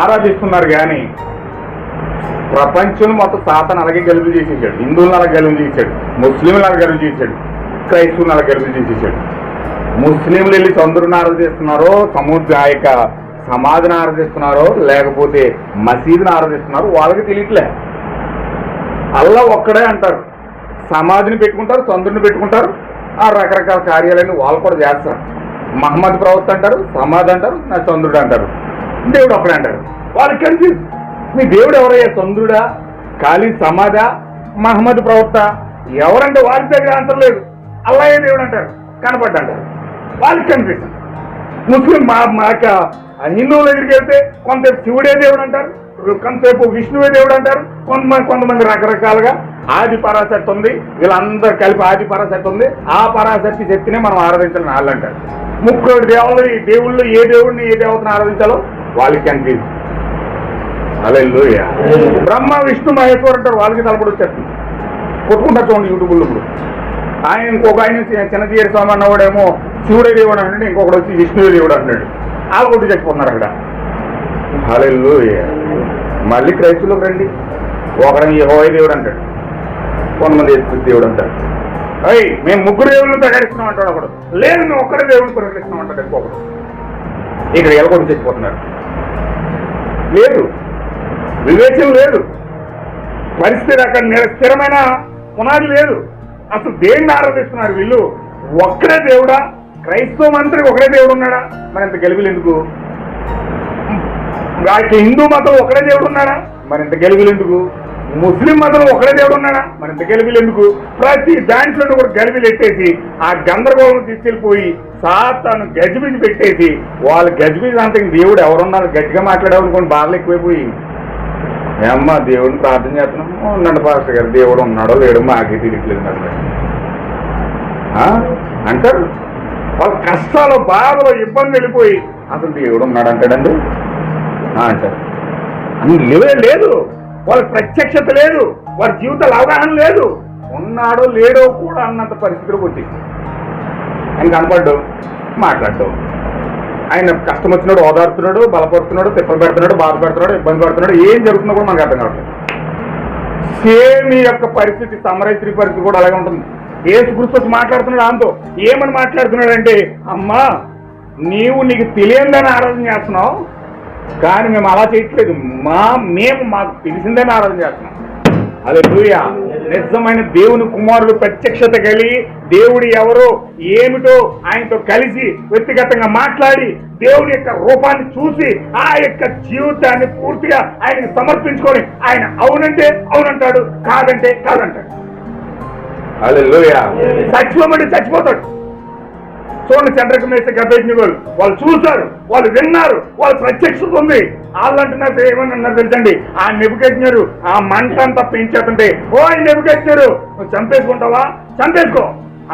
ఆరాధిస్తున్నారు. కానీ ప్రపంచం మొత్తం సాతాను అలాగే గెలుపు చేసేసాడు. హిందువులను అలా గెలుపు చేశాడు, ముస్లింలు అలా గెలుపు చేశాడు, క్రైస్తవులను అలా గెలుపు చేసేసాడు. ముస్లింలు వెళ్ళి చంద్రుని ఆరాధిస్తున్నారో, యొక్క సమాధిని ఆరాధిస్తున్నారో, లేకపోతే మసీదుని ఆరాధిస్తున్నారో వాళ్ళకి తెలియట్లే. అల్లా ఒక్కడే అంటారు, సమాధిని పెట్టుకుంటారు, చంద్రుని పెట్టుకుంటారు, ఆ రకరకాల కార్యాలన్నీ వాళ్ళు కూడా చేస్తారు. మహమ్మద్ ప్రవక్త అంటారు, సమాధి అంటారు, నా చంద్రుడు అంటారు, దేవుడు ఒక్కడే అంటారు. వాళ్ళకి కన్ఫ్యూజ్. మీ దేవుడు ఎవరయ్యా, చంద్రుడా, ఖాళీ సమాధా, మహమ్మద్ ప్రవక్త ఎవరంటే వారి దగ్గర ఆన్సర్ లేదు. అల్లాయే దేవుడు అంటారు, కనపడ్డంటారు. వాళ్ళకి కన్ఫ్యూజన్. ముస్లిం హిందువుల దగ్గరికి వెళ్తే కొంతసేపు శివుడే దేవుడు అంటారు, కొంతసేపు విష్ణువే దేవుడు అంటారు, కొంతమంది రకరకాలుగా ఆది పరాశక్తి ఉంది, వీళ్ళందరూ కలిపి ఆది పరాశక్తి ఉంది, ఆ పరాశక్తి శక్తిని మనం ఆరాధించాలని వాళ్ళు అంటారు. ముగ్గురు దేవుళ్ళు ఏ దేవుడిని ఏ దేవతను ఆరాధించాలో వాళ్ళకి కన్ఫ్యూజ్. హల్లెలూయా. బ్రహ్మ విష్ణు మహేశ్వర్ అంటారు, వాళ్ళకి తలపడి వచ్చేస్తుంది. కొట్టుకుంటారు చూడండి యూట్యూబ్లో. ఆయన ఇంకొక ఆయన చిన్నజీరి స్వామి అన్నవాడేమో శివుడే దేవుడు అంటాడు, ఇంకొకటి వచ్చి విష్ణువే దేవుడు అంటాడు. వాళ్ళు కొట్టి చచ్చిపోతున్నారు అక్కడ. హల్లెలూయా. మళ్ళీ క్రైస్తువులకు రండి, ఒకడని యెహోవా దేవుడు అంటాడు, కొంతమంది యేసు దేవుడు అంటాడు. అయ్యి మేము ముగ్గురు దేవుళ్ళని ప్రకటిస్తున్నాం అంటాడు ఒకడు. లేదు మేము ఒక్కడే దేవుడిని ప్రకటిస్తున్నాం అంటాడు ఇంకొకడు. ఇక్కడ ఎలకొట్టి చచ్చిపోతున్నారు. లేదు, వివేచన లేదు, పరిస్థితి అక్కడ స్థిరమైన పునాది లేదు. అసలు దేన్ని ఆరాధిస్తున్నారు వీళ్ళు? ఒక్కడే దేవుడా? క్రైస్తవ మంత్రికి ఒకడే దేవుడు ఉన్నాడా? మరి ఇంత గెలుగులు ఎందుకు? హిందూ మతం ఒకడే దేవుడు ఉన్నాడా? మరి ఇంత గెలుగులు ఎందుకు? ముస్లిం మతం ఒకడే దేవుడు ఉన్నాడా? మరి ఇంత గెలుగులు ఎందుకు? ప్రతి దాంట్లో కూడా గెలుగులు ఎట్టేసి ఆ గందరగోళం తీసుకెళ్ళిపోయి సాతాను గజిబిజి పెట్టేసి వాళ్ళు గజిబిజి అంత దేవుడు ఎవరున్నారు గట్టిగా మాట్లాడాలనుకోండి, బాధలు ఎక్కువైపోయి ఏమ్మా దేవుడిని ప్రార్థన చేస్తున్నాం, ఉండండి పాస్టర్ గారు, దేవుడు ఉన్నాడో లేడో మాకే తెలియట్లేదు అంటారు. వాళ్ళ కష్టాలు బాధలు ఇబ్బంది వెళ్ళిపోయి అసలు దేవుడు ఉన్నాడు అంటాడండి అంటారు. అన్ని లేదు, వాళ్ళ ప్రత్యక్షత లేదు, వారి జీవితాల అవగాహన లేదు, ఉన్నాడో లేడో కూడా అన్నంత పరిస్థితులకు వచ్చేసి ఆయన కనపడ్డు, మాట్లాడటం, ఆయన కష్టం వచ్చినాడు ఓదార్తున్నాడు, బలపడుతున్నాడు, తిప్పలు పెడుతున్నాడు, బాధ పెడుతున్నాడు, ఇబ్బంది పెడుతున్నాడు, ఏం జరుగుతుందో కూడా మనకు అర్థం కావట్లేదు. సేమ్ ఈ యొక్క పరిస్థితి సమరస్త్రీ పరిస్థితి కూడా అలాగే ఉంటుంది. యేసు క్రీస్తు మాట్లాడుతున్నాడు, ఆమెతో ఏమని మాట్లాడుతున్నాడు అంటే, అమ్మా నీకు తెలియదని ఆరాధన చేస్తున్నావు, కానీ మేము అలా చేయట్లేదు, మాకు తెలిసిందని ఆరాధన చేస్తున్నాం. హల్లెలూయా. నిజమైన దేవుని కుమారుడు ప్రత్యక్షత కలిగి దేవుడు ఎవరో ఏమిటో ఆయనతో కలిసి వ్యక్తిగతంగా మాట్లాడి దేవుని యొక్క రూపాన్ని చూసి ఆ యొక్క జీవితాన్ని పూర్తిగా ఆయనకి సమర్పించుకొని ఆయన అవునంటే అవునంటాడు, కాదంటే కాదంటాడు. హల్లెలూయా. చచ్చిపోమంటే చచ్చిపోతాడు. చూడండి, చంద్రక మేసకి అభ్యర్థిగోలు వాళ్ళు చూశారు, వాళ్ళు విన్నారు, వాళ్ళ ప్రత్యక్షత ఉంది. వాళ్ళంటున్నారు ఏమని అన్నారు తెలుసండి, ఆ నెబుకద్నెజరు ఆ మంట అంతా పెంచేస్తుంటే, ఓ నెబుకద్నెజరు నువ్వు చంపేసుకుంటావా? చంపేసుకో.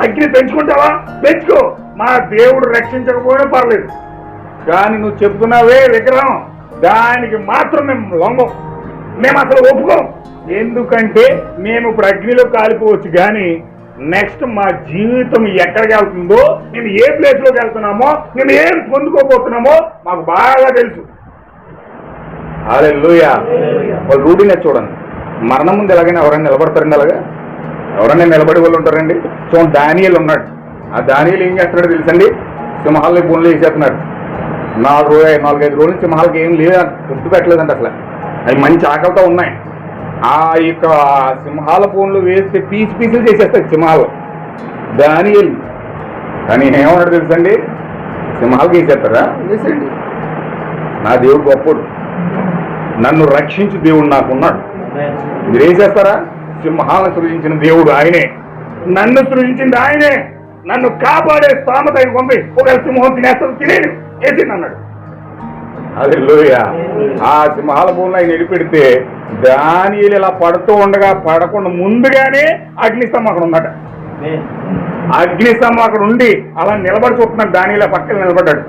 అగ్ని పెంచుకుంటావా? పెంచుకో. మా దేవుడు రక్షించకపోయినా పర్లేదు, కానీ నువ్వు చెప్తున్నావే విగ్రహం, దానికి మాత్రం మేము లొంగం, మేము అసలు ఒప్పుకోం. ఎందుకంటే మేము ఇప్పుడు అగ్నిలో కాలిపోవచ్చు, కానీ నెక్స్ట్ మా జీవితం ఎక్కడికి వెళ్తుందో, మేము ఏ ప్లేస్ లోకి వెళ్తున్నామో, మేము ఏం పొందుకోబోతున్నామో మాకు బాగా తెలుసు. హల్లెలూయా. వాళ్ళు రూఢినే చూడండి, మరణం ముందు ఎలాగైనా ఎవరైనా నిలబడతారండి? అలాగా ఎవరైనా నిలబడి వాళ్ళు ఉంటారండి? చూడండి, దానియేలు ఉన్నాడు. ఆ దానియేలు ఏం చేస్తున్నాడు తెలుసండి? సింహాలని బోన్లు వేసేస్తున్నాడు. 4-5 రోజులు సింహాలకి ఏం లేదు, గుర్తు పెట్టలేదండి అసలు. అవి మంచి ఆకలితో ఉన్నాయి. ఆ యొక్క సింహాల ఫోన్లు వేస్తే పీసులు చేసేస్తాయి సింహాలు. దానియేలు కానీ ఏమన్నాడు తెలుసండి? సింహాలకి వేసేస్తారా? వేసేయండి, నా దేవుడు గొప్పడు, నన్ను రక్షించు దేవుడు నాకున్నాడు. మీరు వేసేస్తారా? సింహాలను సృజించిన దేవుడు ఆయనే, నన్ను సృజించింది ఆయనే, నన్ను కాపాడే స్థామత పంపి ఒకవేళ సింహం తినేస్తాను, తినేను, వేసింది అన్నాడు. హల్లెలూయా. ఆ సింహాల భూమిలో ఆయన నిలిపెడితే దానియేలు ఇలా పడుతూ ఉండగా పడకుండా ముందుగానే అగ్నిస్తంభం అక్కడ ఉన్నట. అగ్నిస్తంభం అక్కడ ఉండి అలా నిలబడి చూస్తున్నాడు. దానియేలు పక్కన నిలబడ్డాడు.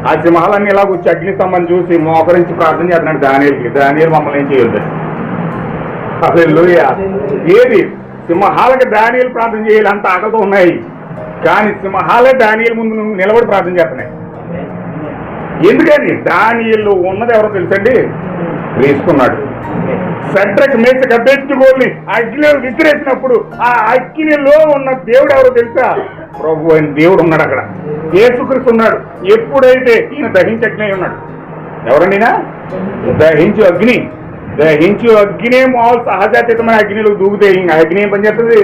ఆ సింహాలన్నీ ఇలా వచ్చి అగ్నిస్తంభం చూసి మోకరించి ప్రార్థన చేస్తున్నాడు దానియేలుకి. దానియేలు మమ్మల్ని ఏం చేయొద్దు. హల్లెలూయా. ఏది సింహాలకి దానియేలు ప్రార్థన చేయాలి, అంత ఆకలితో ఉన్నాయి, కానీ సింహాలే దానియేలు ముందు నిలబడి ప్రార్థన చేస్తున్నాయి. ఎందుకని? దానియేలులో ఉన్నది ఎవరో తెలుసండి? క్రీస్తున్నాడు. షడ్రక్ మేషక్ అబేద్నెగోల్ని అగ్నిలో విసిరేసినప్పుడు ఆ అగ్నిలో ఉన్న దేవుడు ఎవరో తెలుసా? ప్రభు అయిన దేవుడు ఉన్నాడు అక్కడ. యేసుక్రీస్తు ఉన్నాడు. ఎప్పుడైతే ఈయన దహించి అగ్ని అయి ఉన్నాడు. ఎవరండినా? దహించు అగ్ని. దహించు అగ్నే మామూలు సహజాతీతమైన అగ్నిలో దూకితే ఇంకా అగ్ని ఏం పనిచేస్తుంది?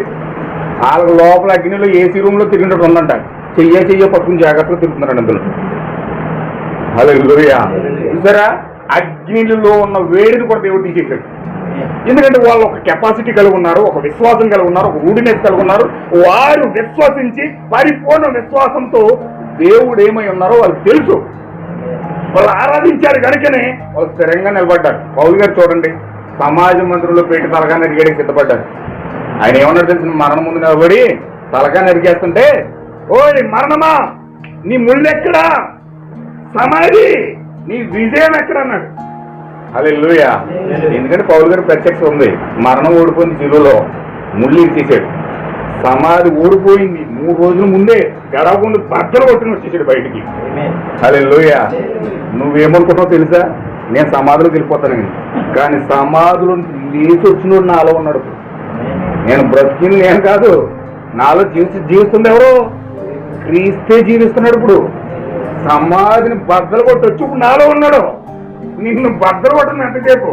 వాళ్ళకి లోపల అగ్నిలో ఏసీ రూమ్ లో తిరిగినట్టు ఉందంట. చెయ్య పట్టుకుని జాగ్రత్తగా తిరుగుతున్నాడు అందులో. హల్లెలూయా. చూసారా? అగ్నిలో ఉన్న వేడిని కూడా దేవుడు తీసేశాడు. ఎందుకంటే వాళ్ళు ఒక కెపాసిటీ కలిగి ఉన్నారు, ఒక విశ్వాసం కలిగి ఉన్నారు, ఒక రూఢినెస్ కలిగి ఉన్నారు. వారు విశ్వసించి పరిపూర్ణ విశ్వాసంతో దేవుడు ఏమై ఉన్నారో వాళ్ళకి తెలుసు. వాళ్ళు ఆరాధించారు కనుకనే వాళ్ళు స్థిరంగా నిలబడ్డారు. పౌలు గారు చూడండి, సమాజ మందిరంలో పెట్టి తలగా నరిగేయడానికి సిద్ధపడ్డారు. ఆయన ఏమన్నాడు తెలిసిన? మరణం ముందు నిలబడి తలగా నరిగేస్తుంటే, ఓయ్ మరణమా నీ ముళ్ళెక్కడా, సమాధి నీ విజయం ఎక్కడ అన్నాడు. హల్లెలూయా. ఎందుకంటే పౌలు గారి ప్రత్యక్ష ఉంది. మరణం ఓడిపోయింది, శిలువలో ముళ్ళు ఇచ్చేసాడు. సమాధి ఓడిపోయింది. 3 రోజుల ముందే గడవకుండా బద్దలు కొట్టుకుని వచ్చేసాడు బయటికి. హల్లెలూయా. నువ్వేమనుకుంటున్నావు తెలుసా? నేను సమాధిలోకి వెళ్ళిపోతాను, కానీ సమాధులు లేచి వచ్చినోడు నాలో ఉన్నాడు. నేను బ్రతికింది నేను కాదు, నాలో జీవిస్తుంది ఎవరు? క్రీస్తే జీవిస్తున్నాడు. ఇప్పుడు సమాధిని బద్దలు కొట్టి వచ్చి ఇప్పుడు నాలో ఉన్నాడు. నిన్ను బద్దలు కొట్టను ఎంతసేపు?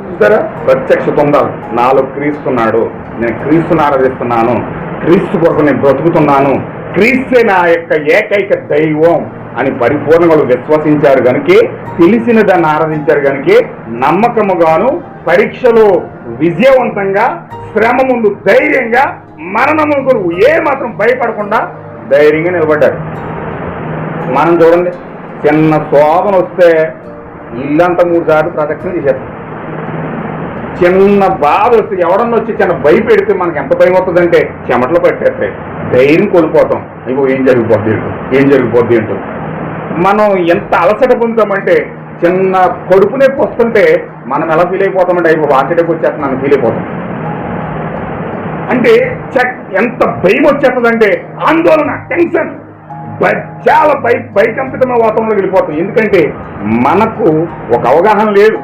చూసారా? ప్రత్యక్షత ఉండాలి. నాలో క్రీస్తున్నాడు, నేను క్రీస్తుని ఆరాధిస్తున్నాను, క్రీస్తు కొరకు నేను బ్రతుకుతున్నాను, క్రీస్తే నా యొక్క ఏకైక దైవం అని పరిపూర్ణంగా విశ్వసించారు కనుకే, తెలిసిన దాన్ని ఆరాధించారు కనుకే నమ్మకముగాను, పరీక్షలో విజయవంతంగా, శ్రమ ముందు ధైర్యంగా, మరణము కొరకు ఏ మాత్రం భయపడకుండా ధైర్యంగా నిలబడ్డారు. మనం చూడండి, చిన్న శోభన వస్తే ఇల్లంతా 3 సార్లు ప్రదక్షిణ చేసేస్తాం. చిన్న బాధ వస్తే ఎవడన్నా వచ్చి చిన్న భయపెడితే మనకి ఎంత భయం వస్తుందంటే చెమటలు పట్టేస్తాయి, ధైర్యం కోల్పోతాం. ఇగో ఏం జరిగిపోద్ది ఏంటో. మనం ఎంత అలసట పొందుతామంటే, చిన్న కడుపు నొప్పి వస్తుంటే మనం ఎలా ఫీల్ అయిపోతామంటే అయిపో హార్ట్ అటాక్ వచ్చేస్తున్నాను ఫీల్ అయిపోతాం. అంటే ఎంత భయం వచ్చేస్తుందంటే ఆందోళన, టెన్షన్, చాలా భయకంపితమైన వాతావరణంలో వెళ్ళిపోతాం. ఎందుకంటే మనకు ఒక అవగాహన లేదు,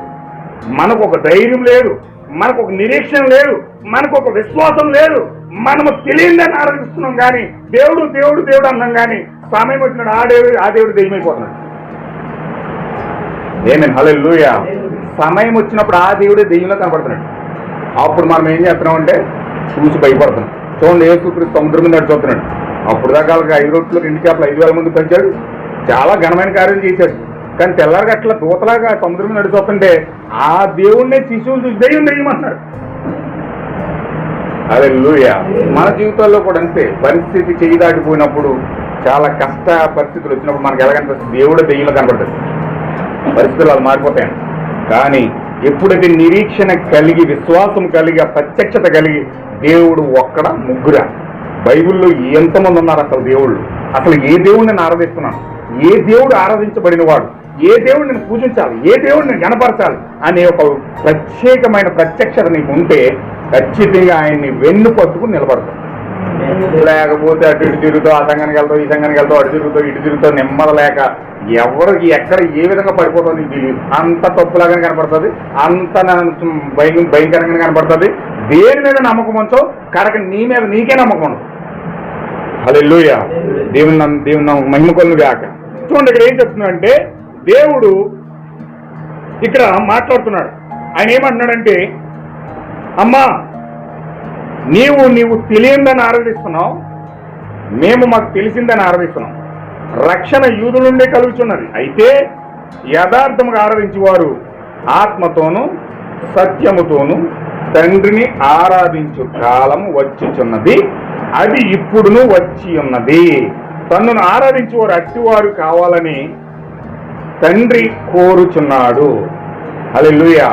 మనకు ఒక ధైర్యం లేదు, మనకు ఒక నిరీక్షణ లేదు, మనకు ఒక విశ్వాసం లేదు. మనము తెలియదని ఆరాధిస్తున్నాం కానీ దేవుడు దేవుడు దేవుడు అన్నాం కానీ సమయం వచ్చినాడు ఆ దేవుడు దెయ్యమైపోతున్నాడు. ఆమేన్. హల్లెలూయా. సమయం వచ్చినప్పుడు ఆ దేవుడే దెయ్యంలో కనబడుతున్నాడు. అప్పుడు మనం ఏం చేస్తున్నామంటే చూసి భయపడుతున్నాం. చూడండి, యేసుక్రీస్తు సముద్రం మీద నడిచొస్తున్నాడు. అప్పుడు దాకా 5 రొట్టెలు 2 చేపలు 5,000 మంది పెంచాడు. చాలా ఘనమైన కార్యం చేశాడు. కానీ తెల్లారికి అట్లా దూతలాగా సముద్రం నడిచొస్తుంటే ఆ దేవుణ్ణి శిశువులు చూసి దెయ్యం దెయ్యమంటున్నాడు. హల్లెలూయా. మన జీవితాల్లో కూడా అంతే. పరిస్థితి చేయి దాటిపోయినప్పుడు, చాలా కష్ట పరిస్థితులు వచ్చినప్పుడు మనకు ఎలా కనిపిస్తుంది? దేవుడు దెయ్యంలో కనబడుతుంది. పరిస్థితులు అలా మారిపోతాయండి. కానీ ఎప్పుడైతే నిరీక్షణ కలిగి, విశ్వాసం కలిగి, ప్రత్యక్షత కలిగి, దేవుడు ఒక్కడ ముగ్గురా? బైబిల్లో ఎంతమంది ఉన్నారు అసలు దేవుళ్ళు? అసలు ఏ దేవుడిని నేను ఆరాధిస్తున్నాను, ఏ దేవుడు ఆరాధించబడిన వాడు, ఏ దేవుడిని నేను పూజించాలి, ఏ దేవుడిని నేను గణపరచాలి అనే ఒక ప్రత్యేకమైన ప్రత్యక్షత నీకు ఉంటే ఖచ్చితంగా ఆయన్ని వెన్ను పట్టుకుని నిలబడతాం. లేకపోతే అటు ఇటు తిరుగుతావు, ఆ సంఘానికి వెళ్తావు, ఈ సంఘానికి వెళ్తావు, అటు తిరుగుతావు, ఇటు తిరుగుతావు, నెమ్మది లేక ఎవరికి ఎక్కడ ఏ విధంగా పడిపోతుందో నీకు తెలియదు. అంత తప్పులాగానే కనపడుతుంది, అంత భయంకరంగా కనపడుతుంది. దేని మీద నమ్మకం ఉంచో కరెక్ట్ నీ మీద నీకే నమ్మకం ఉండదు. హల్లెలూయా. దేవుని మహిమ కొలను గాక. చూడండి ఇక్కడ ఏం చెప్తున్నాడంటే, దేవుడు ఇక్కడ మాట్లాడుతున్నాడు. ఆయన ఏమంటున్నాడంటే, అమ్మా నీవు తెలియందని ఆరాధిస్తున్నావు, మేము మాకు తెలిసిందని ఆరాధిస్తున్నాం. రక్షణ యూదుల నుండే కలుగుతున్నది. అయితే యథార్థముగా ఆరాధించేవారు ఆత్మతోనూ సత్యముతోనూ తండ్రిని ఆరాధించు కాలం వచ్చుచున్నది, అది ఇప్పుడును వచ్చి ఉన్నది. తన్నును ఆరాధించేవారు అట్టివారు కావాలని తండ్రి కోరుచున్నాడు. హల్లెలూయా.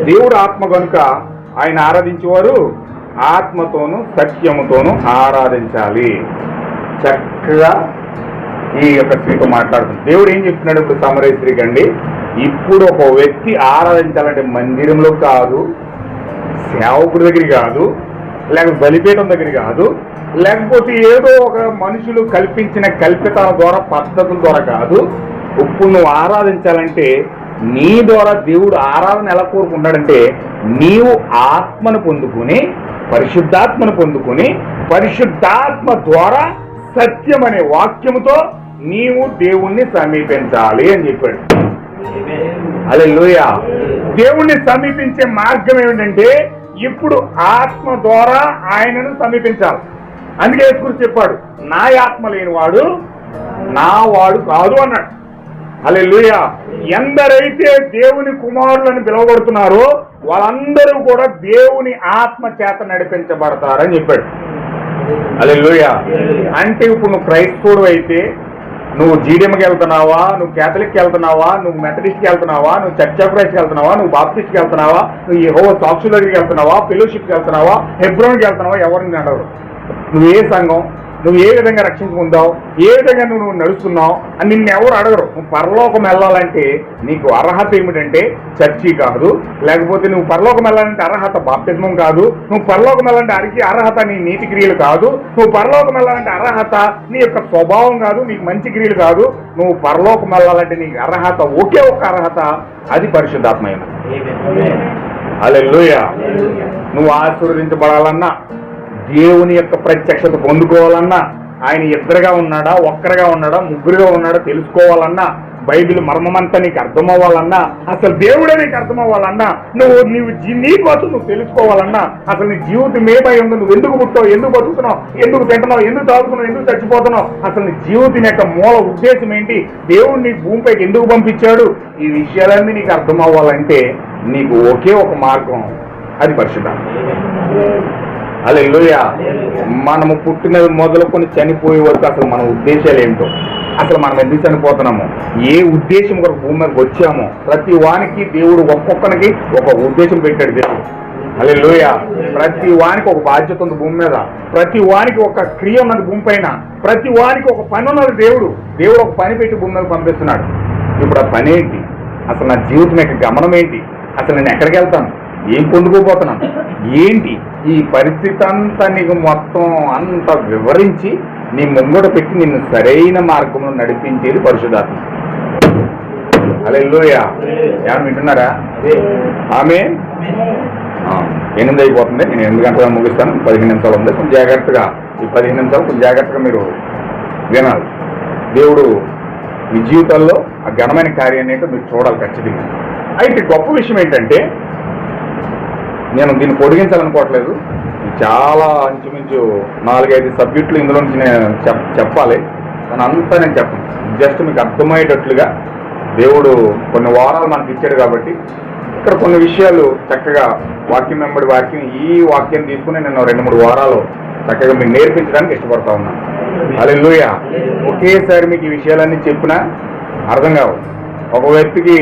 దేవుడు ఆత్మ కనుక ఆయన ఆరాధించేవారు ఆత్మతోనూ సత్యముతోనూ ఆరాధించాలి. చక్కగా ఈ యొక్క స్త్రీతో మాట్లాడుతుంది. దేవుడు ఏం చెప్తున్నాడు ఇప్పుడు సమరయ స్త్రీకి అండి? ఇప్పుడు ఒక వ్యక్తి ఆరాధించాలంటే మందిరంలో కాదు, సేవకుడి దగ్గర కాదు, లేకపోతే బలిపీఠం దగ్గర కాదు, లేకపోతే ఏదో ఒక మనుషులు కల్పించిన కల్పితాల ద్వారా, పద్ధతుల ద్వారా కాదు. ఇప్పుడు నువ్వు ఆరాధించాలంటే నీ ద్వారా దేవుడు ఆరాధన ఎలా కోరుకుంటాడంటే, నీవు ఆత్మను పొందుకుని, పరిశుద్ధాత్మను పొందుకుని, పరిశుద్ధాత్మ ద్వారా సత్యం అనే వాక్యముతో నీవు దేవుణ్ణి సమీపించాలి అని చెప్పాడు. హల్లెలూయా. దేవుణ్ణి సమీపించే మార్గం ఏమిటంటే, ఇప్పుడు ఆత్మ ద్వారా ఆయనను సమీపించాలి. అందుకే యేసు చెప్పాడు, నా ఆత్మ లేనివాడు నా వాడు కాదు అన్నాడు. హల్లెలూయా. ఎందరైతే దేవుని కుమారులను పిలువబడుతున్నారో వాళ్ళందరూ కూడా దేవుని ఆత్మ చేత నడిపించబడతారని చెప్పాడు. హల్లెలూయా. అంటే ఇప్పుడు నువ్వు క్రైస్తవుడు అయితే, నువ్వు జీడిఎంకి వెళ్తున్నావా, నువ్వు కేథలిక్కి వెళ్తున్నావా, నువ్వు మెథడిస్ట్కి వెళ్తున్నావా, నువ్వు చర్చ్ ఆఫ్ క్రైస్ట్కి వెళ్తున్నావా, నువ్వు బాప్టిస్ట్కి వెళ్తున్నావా, నువ్వు యెహోవా సాక్షులకి వెళ్తున్నావా, ఫెలోషిప్కి వెళ్తున్నావా, హెబ్రోన్కి వెళ్తున్నావా, ఎవరిని అడగరు. నువ్వు ఏ సంఘం, నువ్వు ఏ విధంగా రక్షించుకుంటావు, ఏ విధంగా నువ్వు నడుస్తున్నావు అని నిన్ను ఎవరు అడగరు. నువ్వు పరలోకం వెళ్ళాలంటే నీకు అర్హత ఏమిటంటే చర్చి కాదు, లేకపోతే నువ్వు పరలోకం వెళ్ళాలంటే అర్హత బాప్తిజమం కాదు, నువ్వు పరలోకం వెళ్ళాలంటే అర్హత నీ నీతి క్రియలు కాదు, నువ్వు పరలోకం వెళ్ళాలంటే అర్హత నీ యొక్క స్వభావం కాదు, నీకు మంచి క్రియలు కాదు. నువ్వు పరలోకం వెళ్ళాలంటే నీకు అర్హత ఒకే ఒక్క అర్హత, అది పరిశుద్ధాత్మైన. హల్లెలూయా. నువ్వు ఆశీర్వదించబడాలన్నా, దేవుని యొక్క ప్రత్యక్షత పొందుకోవాలన్నా, ఆయన ఇద్దరుగా ఉన్నాడా, ఒక్కరుగా ఉన్నాడా, ముగ్గురుగా ఉన్నాడా తెలుసుకోవాలన్నా, బైబిల్ మర్మమంతా నీకు అర్థమవ్వాలన్నా, అసలు దేవుడే నీకు అర్థమవ్వాలన్నా, నువ్వు నీ కోసం నువ్వు తెలుసుకోవాలన్నా, అసలు నీ జీవితం ఏమై ఉందో, నువ్వు ఎందుకు పుట్టావు, ఎందుకు బతుకుతున్నావు, ఎందుకు తింటున్నావు, ఎందుకు తాగుతున్నావు, ఎందుకు చచ్చిపోతున్నావు, అసలు నీ జీవితం యొక్క మూల ఉద్దేశం ఏంటి, దేవుడు నీ భూమిపైకి ఎందుకు పంపించాడు, ఈ విషయాలన్నీ నీకు అర్థమవ్వాలంటే నీకు ఒకే ఒక మార్గం, అది పరిశుద్ధం. హల్లెలూయా. మనము పుట్టిన మొదలుకొని చనిపోయే వరకు అసలు మన ఉద్దేశాలు ఏంటో, అసలు మనం ఎందుకు చనిపోతున్నాము, ఏ ఉద్దేశం కొరకు భూమి మీదకి వచ్చామో, ప్రతి వానికి దేవుడు ఒక్కొక్కరికి ఒక ఉద్దేశం పెట్టాడు దేవుడు. హల్లెలూయా. ప్రతి వానికి ఒక బాధ్యత ఉంది భూమి మీద, ప్రతి వానికి ఒక క్రియ ఉన్నది భూమి పైన, ప్రతి వానికి ఒక పని ఉన్నది. దేవుడు ఒక పని పెట్టి భూమి మీద పంపిస్తున్నాడు. ఇప్పుడు ఆ పని ఏంటి, అసలు నా జీవితం యొక్క గమనం ఏంటి, అసలు నేను ఎక్కడికి వెళ్తాను, ఏం పొందుకోబోతున్నాను ఏంటి, ఈ పరిస్థితి అంతా నీకు మొత్తం అంత వివరించి నీ ముంగట పెట్టి నిన్ను సరైన మార్గంలో నడిపించేది పరిశుద్ధాత్మ. హల్లెలూయా. ఏమన్నా వింటున్నారా? ఆమేన్. 8 అయిపోతుంది. నేను 8 గంటలకు ముగిస్తాను. 15 నిమిషాలు ఉంది. కొంచెం జాగ్రత్తగా ఈ 15 నిమిషాలు కొంచెం జాగ్రత్తగా మీరు వినాలి. దేవుడు మీ జీవితాల్లో ఆ ఘనమైన కార్యాన్ని ఏంటో మీరు చూడాలి ఖచ్చితంగా. అయితే గొప్ప విషయం ఏంటంటే, నేను దీన్ని పొడిగించాలనుకోవట్లేదు, చాలా ఇంచుమించు 4-5 సబ్జెక్టులు ఇందులో నుంచి నేను చెప్పాలి, కానీ అంతా నేను చెప్పను. జస్ట్ మీకు అర్థమయ్యేటట్లుగా దేవుడు కొన్ని వారాలు మనకి ఇచ్చాడు కాబట్టి ఇక్కడ కొన్ని విషయాలు చక్కగా వాక్యం వెంబడి వాక్యం, ఈ వాక్యం తీసుకుని నేను 2-3 వారాలు చక్కగా మీకు నేర్పించడానికి ఇష్టపడతా ఉన్నాను. హల్లెలూయా. ఒకేసారి మీకు ఈ విషయాలన్నీ చెప్పినా అర్థం కావు. ఒక వ్యక్తికి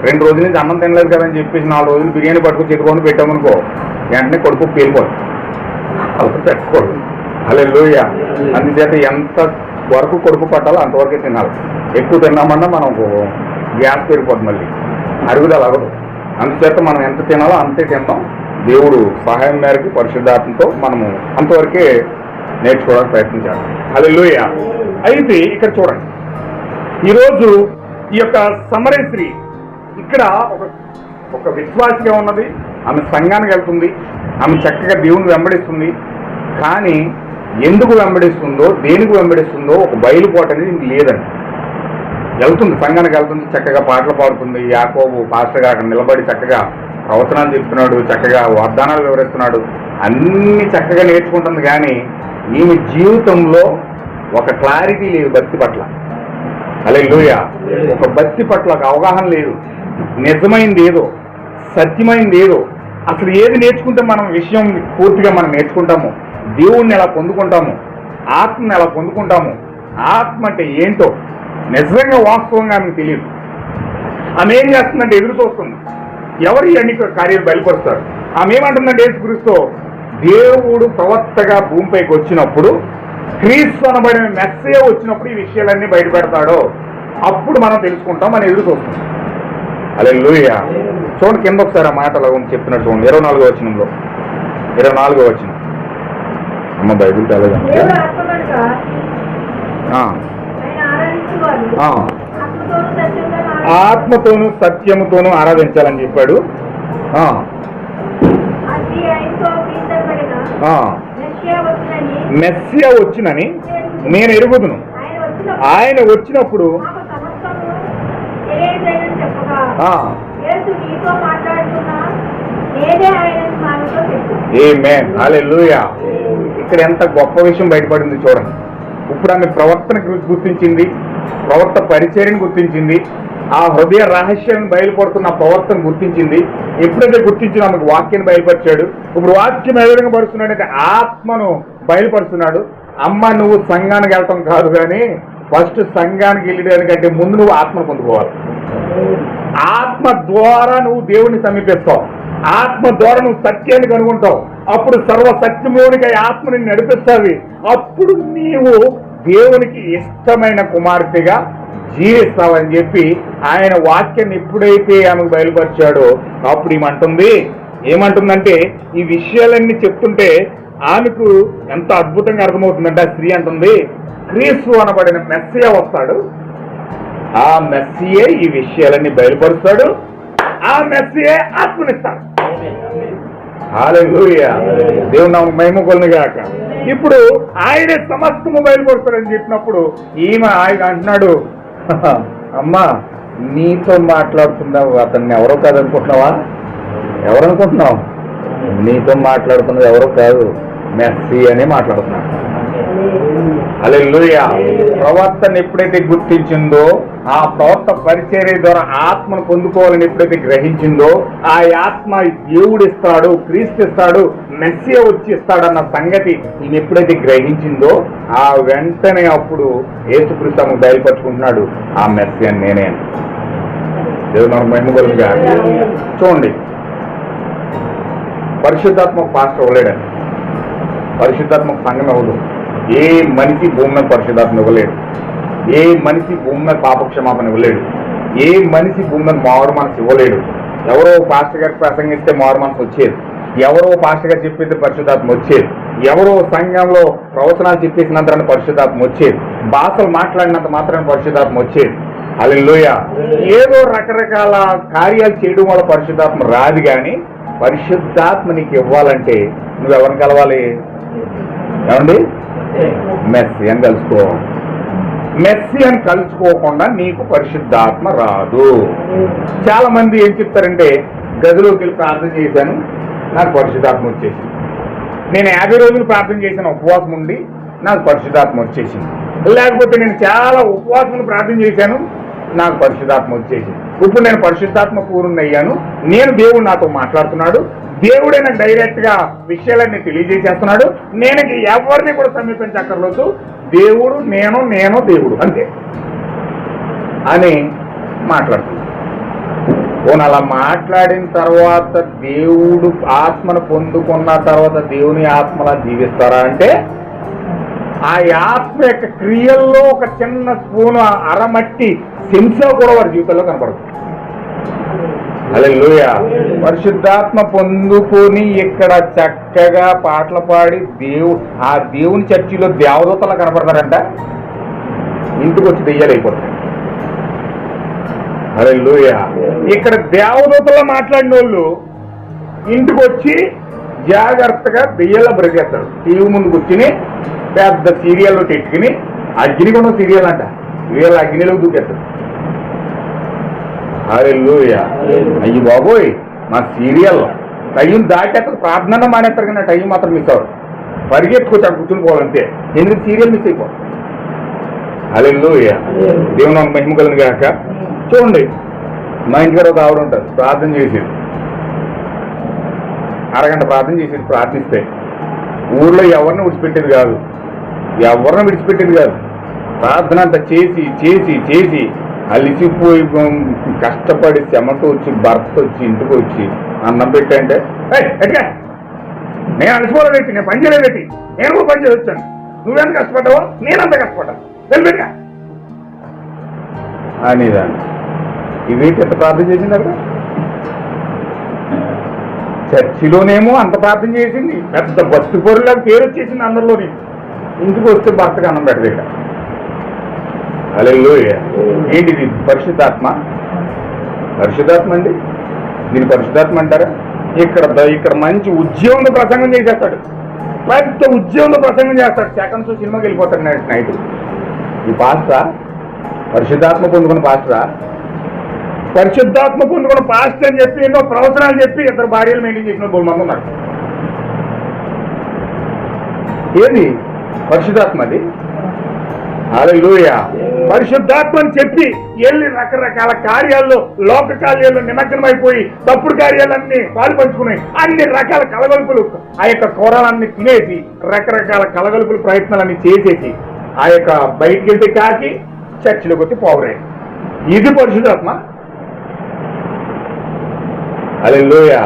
2 రోజుల నుంచి అన్నం తినలేదు కదని చెప్పేసి 4 రోజులు బిర్యానీ పట్టుకు చెట్టుకొని పెట్టామనుకో, వెంటనే కడుపు పేలిపోతుంది. అలా పెట్టుకోడు. హల్లెలూయా. అందుచేత ఎంత వరకు కడుపు పట్టాలో అంతవరకే తినాలి. ఎక్కువ తిన్నామన్నా మనం గ్యాస్ పెరిగిపోతుంది, మళ్ళీ అరుగుదల అవ్వదు. అందుచేత మనం ఎంత తినాలో అంతే తింటాం. దేవుడు సహాయం మేరకు పరిశుద్ధాత్మతో మనము అంతవరకే నేర్చుకోవడానికి ప్రయత్నించాలి. హల్లెలూయా. అయితే ఇక్కడ చూడండి, ఈరోజు ఈ యొక్క సమరయ స్త్రీ ఇక్కడ ఒక విశ్వాసిగా ఉన్నది. ఆమె సంఘానికి వెళ్తుంది, ఆమె చక్కగా దేవుని వెంబడిస్తుంది. కానీ ఎందుకు వెంబడిస్తుందో, దేనికి వెంబడిస్తుందో ఒక బయలుపాటు అనేది ఇంక లేదండి. వెళ్తుంది, సంఘానికి వెళ్తుంది, చక్కగా పాటలు పాడుతుంది. యాకోబు పాస్టర్ గారు అక్కడ నిలబడి చక్కగా ప్రవచనాలు చెప్తున్నాడు, చక్కగా వాగ్దానాలు వివరిస్తున్నాడు, అన్ని చక్కగా నేర్చుకుంటుంది. కానీ ఈమె జీవితంలో ఒక క్లారిటీ లేదు భక్తి పట్ల. హల్లెలూయా. ఒక భక్తి పట్ల ఒక అవగాహన లేదు. నిజమైంది ఏదో, సత్యమైంది ఏదో, అసలు ఏది నేర్చుకుంటే మనం విషయం పూర్తిగా మనం నేర్చుకుంటాము, దేవుణ్ణి ఎలా పొందుకుంటాము, ఆత్మని ఎలా పొందుకుంటాము, ఆత్మ అంటే ఏంటో నిజంగా వాస్తవంగా ఆమెకు తెలియదు. ఆమె ఏం చేస్తుందంటే ఎదురు చూస్తుంది, ఎవరు అన్ని కార్యాలు బయలుపరుస్తారు. ఆమె ఏమంటుందంటే యేసుక్రీస్తు దేవుడు ప్రవక్తగా భూమిపైకి వచ్చినప్పుడు, క్రీస్తు అనబడిన మెస్సే వచ్చినప్పుడు ఈ విషయాలన్నీ బయట పెడతాడో అప్పుడు మనం తెలుసుకుంటాం అని ఎదురు చూస్తాం. హల్లెలూయా. చూడండి కింద ఒకసారి ఆ మాటలు చెప్తున్నట్టు చూడండి. 24వ వచనంలో, 24వ వచనం. అమ్మ బైబిల్ తెలదండి. ఆత్మతోనూ సత్యముతోనూ ఆరాధించాలని చెప్పాడు. మెస్సియా వచ్చినని నేను ఎరుగుదును. ఆయన వచ్చినప్పుడు ఆమేన్. హల్లెలూయా. ఇక్కడ ఎంత గొప్ప విషయం బయటపడింది చూడండి. ఇప్పుడు ఆమె ప్రవర్తన గుర్తించింది, ప్రవర్త పరిచర్యను గుర్తించింది, ఆ హృదయ రహస్యాన్ని బయలుపడుతున్న ప్రవర్తన గుర్తించింది. ఎప్పుడైతే గుర్తించిన ఆమెకు వాక్యాన్ని బయలుపరిచాడు. ఇప్పుడు వాక్యం ఏ విధంగా పరుస్తున్నాడంటే ఆత్మను బయలుపరుస్తున్నాడు. అమ్మ నువ్వు సంఘానికి వెళ్ళటం కాదు, కానీ ఫస్ట్ సంఘానికి వెళ్ళడానికంటే ముందు నువ్వు ఆత్మను పొందుకోవాలి. ఆత్మ ద్వారా నువ్వు దేవుణ్ణి సమీపిస్తావు, ఆత్మ ద్వారా నువ్వు సత్యాన్ని కనుగొంటావు. అప్పుడు సర్వ సత్యములోనికి ఆత్మని నడిపిస్తావి. అప్పుడు నీవు దేవునికి ఇష్టమైన కుమార్తెగా జీవిస్తావని చెప్పి ఆయన వాక్యాన్ని ఎప్పుడైతే ఆమెకు బయలుపరిచాడో అప్పుడు ఏమంటుందంటే ఈ విషయాలన్నీ చెప్తుంటే ఆమెకు ఎంత అద్భుతంగా అర్థమవుతుందంటే ఆ స్త్రీ అంటుంది, క్రీస్తు అనబడిన మెస్సియా వస్తాడు, ఆ మెస్సియే ఈ విషయాలన్నీ బయలుపరుస్తాడు, ఆ మెస్సియే ఆత్మనిస్తాడు. హల్లెలూయా. దేవుని నామమునకు మహిమ కలుగుగాక. ఇప్పుడు ఆయనే సమస్తము బయలుపరుస్తాడని చెప్పినప్పుడు ఈమె ఆయన అంటున్నాడు, అమ్మా నీతో మాట్లాడుతున్నావు అతన్ని ఎవరో కాదు అనుకుంటున్నావా? ఎవరనుకుంటున్నావు? నీతో మాట్లాడుతున్నది ఎవరో కాదు, మెస్సీ అనే మాట్లాడుతున్నాడు. హల్లెలూయా. ప్రవర్తన ఎప్పుడైతే గుర్తించిందో, ఆ ప్రవర్త పరిచర్య ద్వారా ఆత్మను పొందుకోవాలని ఎప్పుడైతే గ్రహించిందో, ఆ ఆత్మ దేవుడు ఇస్తాడు, క్రీస్తు ఇస్తాడు, మెస్సియా వచ్చి ఇస్తాడన్న సంగతి ఈయన ఎప్పుడైతే గ్రహించిందో ఆ వెంటనే అప్పుడు యేసుక్రీస్తు ఆమెకు బయలుపరుచుకుంటున్నాడు, ఆ మెస్సియా నేనే. దేవుడు మనకు మహిమ కలుగుగాక. చూడండి, పరిశుద్ధాత్మక పాస్టర్ ఇవ్వలేడండి, పరిశుద్ధాత్మక సంఘం ఇవ్వదు. ఏ మనిషి భూమి మీద పరిశుద్ధాత్మ ఇవ్వలేడు, ఏ మనిషి భూమి మీద పాపక్షమాపణ ఇవ్వలేడు, ఏ మనిషి భూమి మీద మారు మనసు ఇవ్వలేడు. ఎవరో పాస్టర్ గారికి ప్రసంగిస్తే మారు మనసు వచ్చేది, ఎవరో పాస్టర్ గారు చెప్పేది పరిశుద్ధాత్మ వచ్చేది, ఎవరో సంఘంలో ప్రవచనాలు చెప్పేసినంత పరిశుద్ధాత్మ వచ్చేది, భాషలు మాట్లాడినంత మాత్రాన్ని పరిశుద్ధాత్మ వచ్చేది. హల్లెలూయా. ఏదో రకరకాల కార్యాలు చేయడం వల్ల పరిశుద్ధాత్మ రాదు. కానీ పరిశుద్ధాత్మ నీకు ఇవ్వాలంటే నువ్వెవరిని కలవాలి? ఏమండి? మెస్సీ అని కలుసుకో. మెస్సీ అని కలుసుకోకుండా నీకు పరిశుద్ధాత్మ రాదు. చాలా మంది ఏం చెప్తారంటే, గదిలోకి వెళ్ళి ప్రార్థన చేశాను, నాకు పరిశుద్ధాత్మ వచ్చేసింది. నేను 50 రోజులు ప్రార్థన చేశాను ఉపవాసం ఉండి, నాకు పరిశుద్ధాత్మ వచ్చేసింది. లేకపోతే నేను చాలా ఉపవాసం ప్రార్థన చేశాను, నాకు పరిశుద్ధాత్మ వచ్చేసింది. ఇప్పుడు నేను పరిశుద్ధాత్మ పూర్ణ అయ్యాను, నేను దేవుడు నాతో మాట్లాడుతున్నాడు, దేవుడే నాకు డైరెక్ట్ గా విషయాలన్నీ తెలియజేసేస్తున్నాడు. నేను ఎవరిని కూడా సమీపించక్కర్లేదు. దేవుడు నేను దేవుడు అంతే అని మాట్లాడుతున్నాడు. అలా మాట్లాడిన తర్వాత దేవుడు ఆత్మను పొందుకున్న తర్వాత దేవుని ఆత్మలా జీవిస్తారా అంటే ఆ ఆత్మ యొక్క క్రియల్లో ఒక చిన్న స్పూను అరమట్టి సింస కూడా వారి జీవితంలో కనపడుతుంది. హల్లెలూయా. పరిశుద్ధాత్మ పొందుకొని ఇక్కడ చక్కగా పాటలు పాడి ఆ దేవుని చర్చిలో దేవదూతలా కనపడతారంట. ఇంటికి వచ్చి దెయ్యాలైపోతారు. హల్లెలూయా. ఇక్కడ దేవదూతలా మాట్లాడిన వాళ్ళు ఇంటికి వచ్చి జాగ్రత్తగా దెయ్యాల బ్రతికేస్తారు. టీవీ ముందు కూర్చుని పెద్ద సీరియల్లో పెట్టుకుని అగ్నిగుండం సీరియల్ అంట వీళ్ళ అగ్నిలో దూకేస్తారు. హల్లెలూయా. అయ్యి బాబోయ్, మా సీరియల్ టైం దాటేస్తారు. ప్రార్థన మానేస్తారు కానీ టైం మాత్రం మిస్ అవ్వరు. పరిగెత్తుకొచ్చి అక్కడ కూర్చుని పోవాలంతే. ఎందుకు సీరియల్ మిస్ అయిపోతుంది. హల్లెలూయా. దేవుని మహిమ కలుగును గాక. చూడండి, మా ఇంటికాడ ఒక ఆవిడ ఉంటారు, ప్రార్థన చేసేది. అరగంట ప్రార్థన చేసేది. ప్రార్థిస్తే ఊర్లో ఎవరిని విడిచిపెట్టేది కాదు. ప్రార్థన అంతా చేసి చేసి చేసి అలిసిపోయి కష్టపడి చెమట వచ్చి భర్త వచ్చి ఇంటికి వచ్చి అన్నం పెట్టంటే ఎట్లా నేను అలసిపోలేదెట్టి, నేను పని చేయలేదెట్టి, నేను కూడా పని చేసి వచ్చాను, నువ్వెంత కష్టపడ్డావో నేనంత కష్టపడ్డాను వెళ్ళిపెట్టా అనేదాన్ని. ఇవేంటి ఎంత ప్రార్థన చేసింది అక్కడ? చర్చిలోనేమో అంత ప్రార్థన చేసింది, పెద్ద భక్తి పొరులాగా పేరు వచ్చేసింది అందరిలోని. ఇంటికి వస్తే భర్తకు అన్నం పెట్టలేక. హల్లెలూయా. ఏంటిది? పరిశుద్ధాత్మ అండి. దీని పరిశుద్ధాత్మ అంటారా? ఇక్కడ మంచి ఉద్యోగంలో ప్రసంగం చేసేస్తాడు, పెద్ద ఉద్యోగంలో ప్రసంగం చేస్తాడు. సెకండ్స్ సినిమాకి వెళ్ళిపోతాడు నైట్. ఈ పాస్టరా? పరిశుద్ధాత్మ పొందుకున్న పాస్టరా? పరిశుద్ధాత్మ పొందుకున్న పాస్టర్ అని చెప్పి ఎన్నో ప్రవచనాలు చెప్పి ఇద్దరు భార్యలు మెయింటైన్ చేసిన బోల్ మంది ఉన్నారు. ఏది పరిశుద్ధాత్మ? అది హల్లెలూయా. పరిశుద్ధాత్మ అని చెప్పి వెళ్ళి రకరకాల కార్యాల్లో, లోక కార్యాల్లో నిమగ్నమైపోయి తప్పుడు కార్యాలన్నీ పాలు పంచుకున్నాయి. అన్ని రకాల కలగలుపులు, ఆ యొక్క కూరలన్నీ తినేసి రకరకాల కలగలుపులు ప్రయత్నాలన్నీ చేసేసి ఆ యొక్క బయటికి వెళ్తే కాకి చర్చిలోకి వచ్చి పోవరే. ఇది పరిశుద్ధాత్మ. హల్లెలూయా.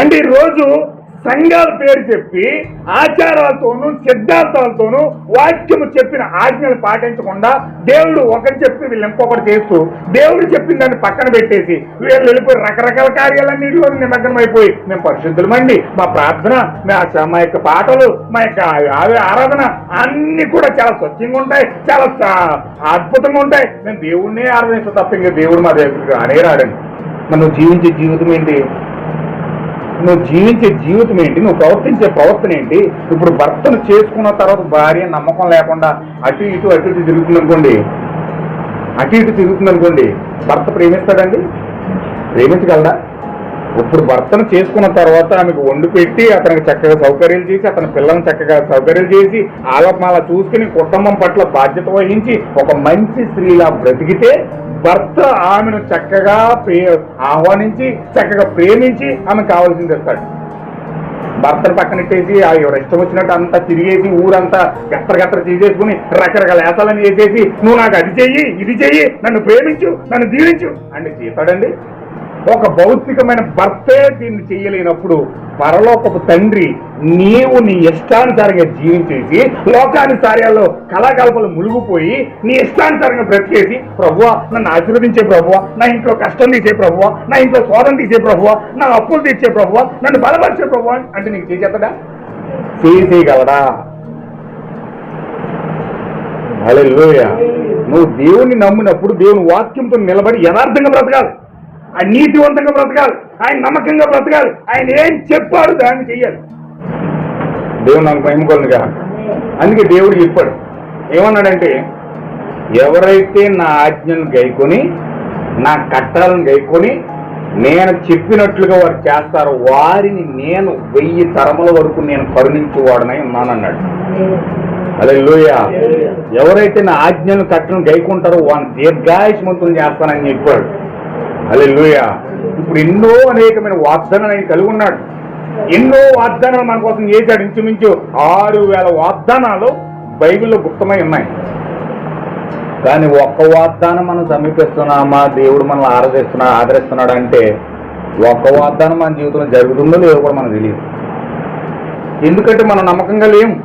అంటే ఈ రోజు సంఘాల పేరు చెప్పి ఆచారాలతోనూ సిద్ధాంతాలతోనూ వాక్యము చెప్పిన ఆజ్ఞలు పాటించకుండా దేవుడు ఒకటి చెప్పి వీళ్ళు ఇంకొకటి చేస్తూ దేవుడు చెప్పిన దాన్ని పక్కన పెట్టేసి వీళ్ళు వెళ్ళిపోయి రకరకాల కార్యాలన్నింటిలో నిమగ్నం అయిపోయి మేము పరిశుద్ధులమండి, మా ప్రార్థన, మా యొక్క పాటలు, మా యొక్క ఆరాధన అన్ని కూడా చాలా స్వచ్ఛంగా ఉంటాయి, చాలా అద్భుతంగా ఉంటాయి, మేము దేవుడినే ఆరాధిస్తాం తప్ప ఇంకా దేవుడు మా దగ్గర అనే రాడండి. నువ్వు జీవించే జీవితం ఏంటి? నువ్వు ప్రవర్తించే ప్రవర్తన ఏంటి? ఇప్పుడు భర్తను చేసుకున్న తర్వాత భార్య నమ్మకం లేకుండా అటు ఇటు తిరుగుతుందనుకోండి, భర్త ప్రేమిస్తాడండి? ప్రేమించగలడా? ఇప్పుడు భర్తను చేసుకున్న తర్వాత ఆమెకు వండి పెట్టి అతనికి చక్కగా సౌకర్యాలు చేసి అతని పిల్లలను చక్కగా సౌకర్యాలు చేసి ఆలమాల చూసుకుని కుటుంబం పట్ల బాధ్యత వహించి ఒక మంచి స్త్రీలా బ్రతికితే భర్త ఆమెను చక్కగా ఆహ్వానించి చక్కగా ప్రేమించి ఆమెకు కావాల్సింది తెస్తాడు. భర్తను పక్కనెట్టేసి ఎవరు ఇష్టం వచ్చినట్టు అంతా తిరిగేసి ఊరంతా గత్తర చేసేసుకుని రకరకాల వేసాలని చేసేసి నువ్వు నాకు అది చెయ్యి, ఇది చెయ్యి, నన్ను ప్రేమించు, నన్ను దీవించు అంటే చేస్తాడండి? ఒక భౌతికమైన భర్తే దీన్ని చేయలేనప్పుడు పరలోకపు తండ్రి నీవు నీ ఇష్టానుసారంగా జీవించేసి లోకానుసార్యాల్లో కళాకల్పలు మునిగిపోయి నీ ఇష్టానుసారంగా బ్రతికేసి ప్రభువా నన్ను ఆశీర్వదించే ప్రభువా, నా ఇంట్లో కష్టం తీసే ప్రభువా, నా ఇంట్లో శోధన తీసే ప్రభువా, నా అప్పులు తీర్చే ప్రభువా, నన్ను బలపరిచే ప్రభువా అంటే నీకు చేసేస్తాడా? చేయగలడా? హల్లెలూయా. నువ్వు దేవుణ్ణి నమ్మినప్పుడు దేవుని వాక్యంతో నిలబడి యథార్థంగా బ్రతకాలి, ఆయన నీతివంతంగా బ్రతకాలి, ఆయన నమ్మకంగా బ్రతకాలి, ఆయన ఏం చెప్పాడు దాన్ని చెయ్యాలి. దేవుడు నాకు మహిమకొలుగా. అందుకే దేవుడు చెప్పాడు, ఏమన్నాడంటే ఎవరైతే నా ఆజ్ఞను గైకొని నా కట్టాలను గైకొని నేను చెప్పినట్లుగా వారు చేస్తారో వారిని నేను 1000 తరముల వరకు నేను కరుణించేవాడనై ఉన్నానన్నాడు. హల్లెలూయా. ఎవరైతే నా ఆజ్ఞను కట్టలను గైకుంటారో వారిని దీర్ఘాయుష్మంతులు చేస్తానని చెప్పాడు. హల్లెలూయా. ఇప్పుడు ఎన్నో అనేకమైన వాగ్దానాలు ఆయన కలిగి ఉన్నాడు. ఎన్నో వాగ్దానాలు మన కోసం చేశాడు. ఇంచుమించు 6,000 వాగ్దానాలు బైబిల్లో గుప్తమై ఉన్నాయి. కానీ ఒక్క వాగ్దానం మనం సమీపిస్తున్నామా, దేవుడు మనల్ని ఆదరిస్తున్నాడు అంటే ఒక్క వాగ్దానం మన జీవితంలో జరుగుతుందో లేదో కూడా మనకు తెలియదు. ఎందుకంటే మనం నమ్మకంగా లేము,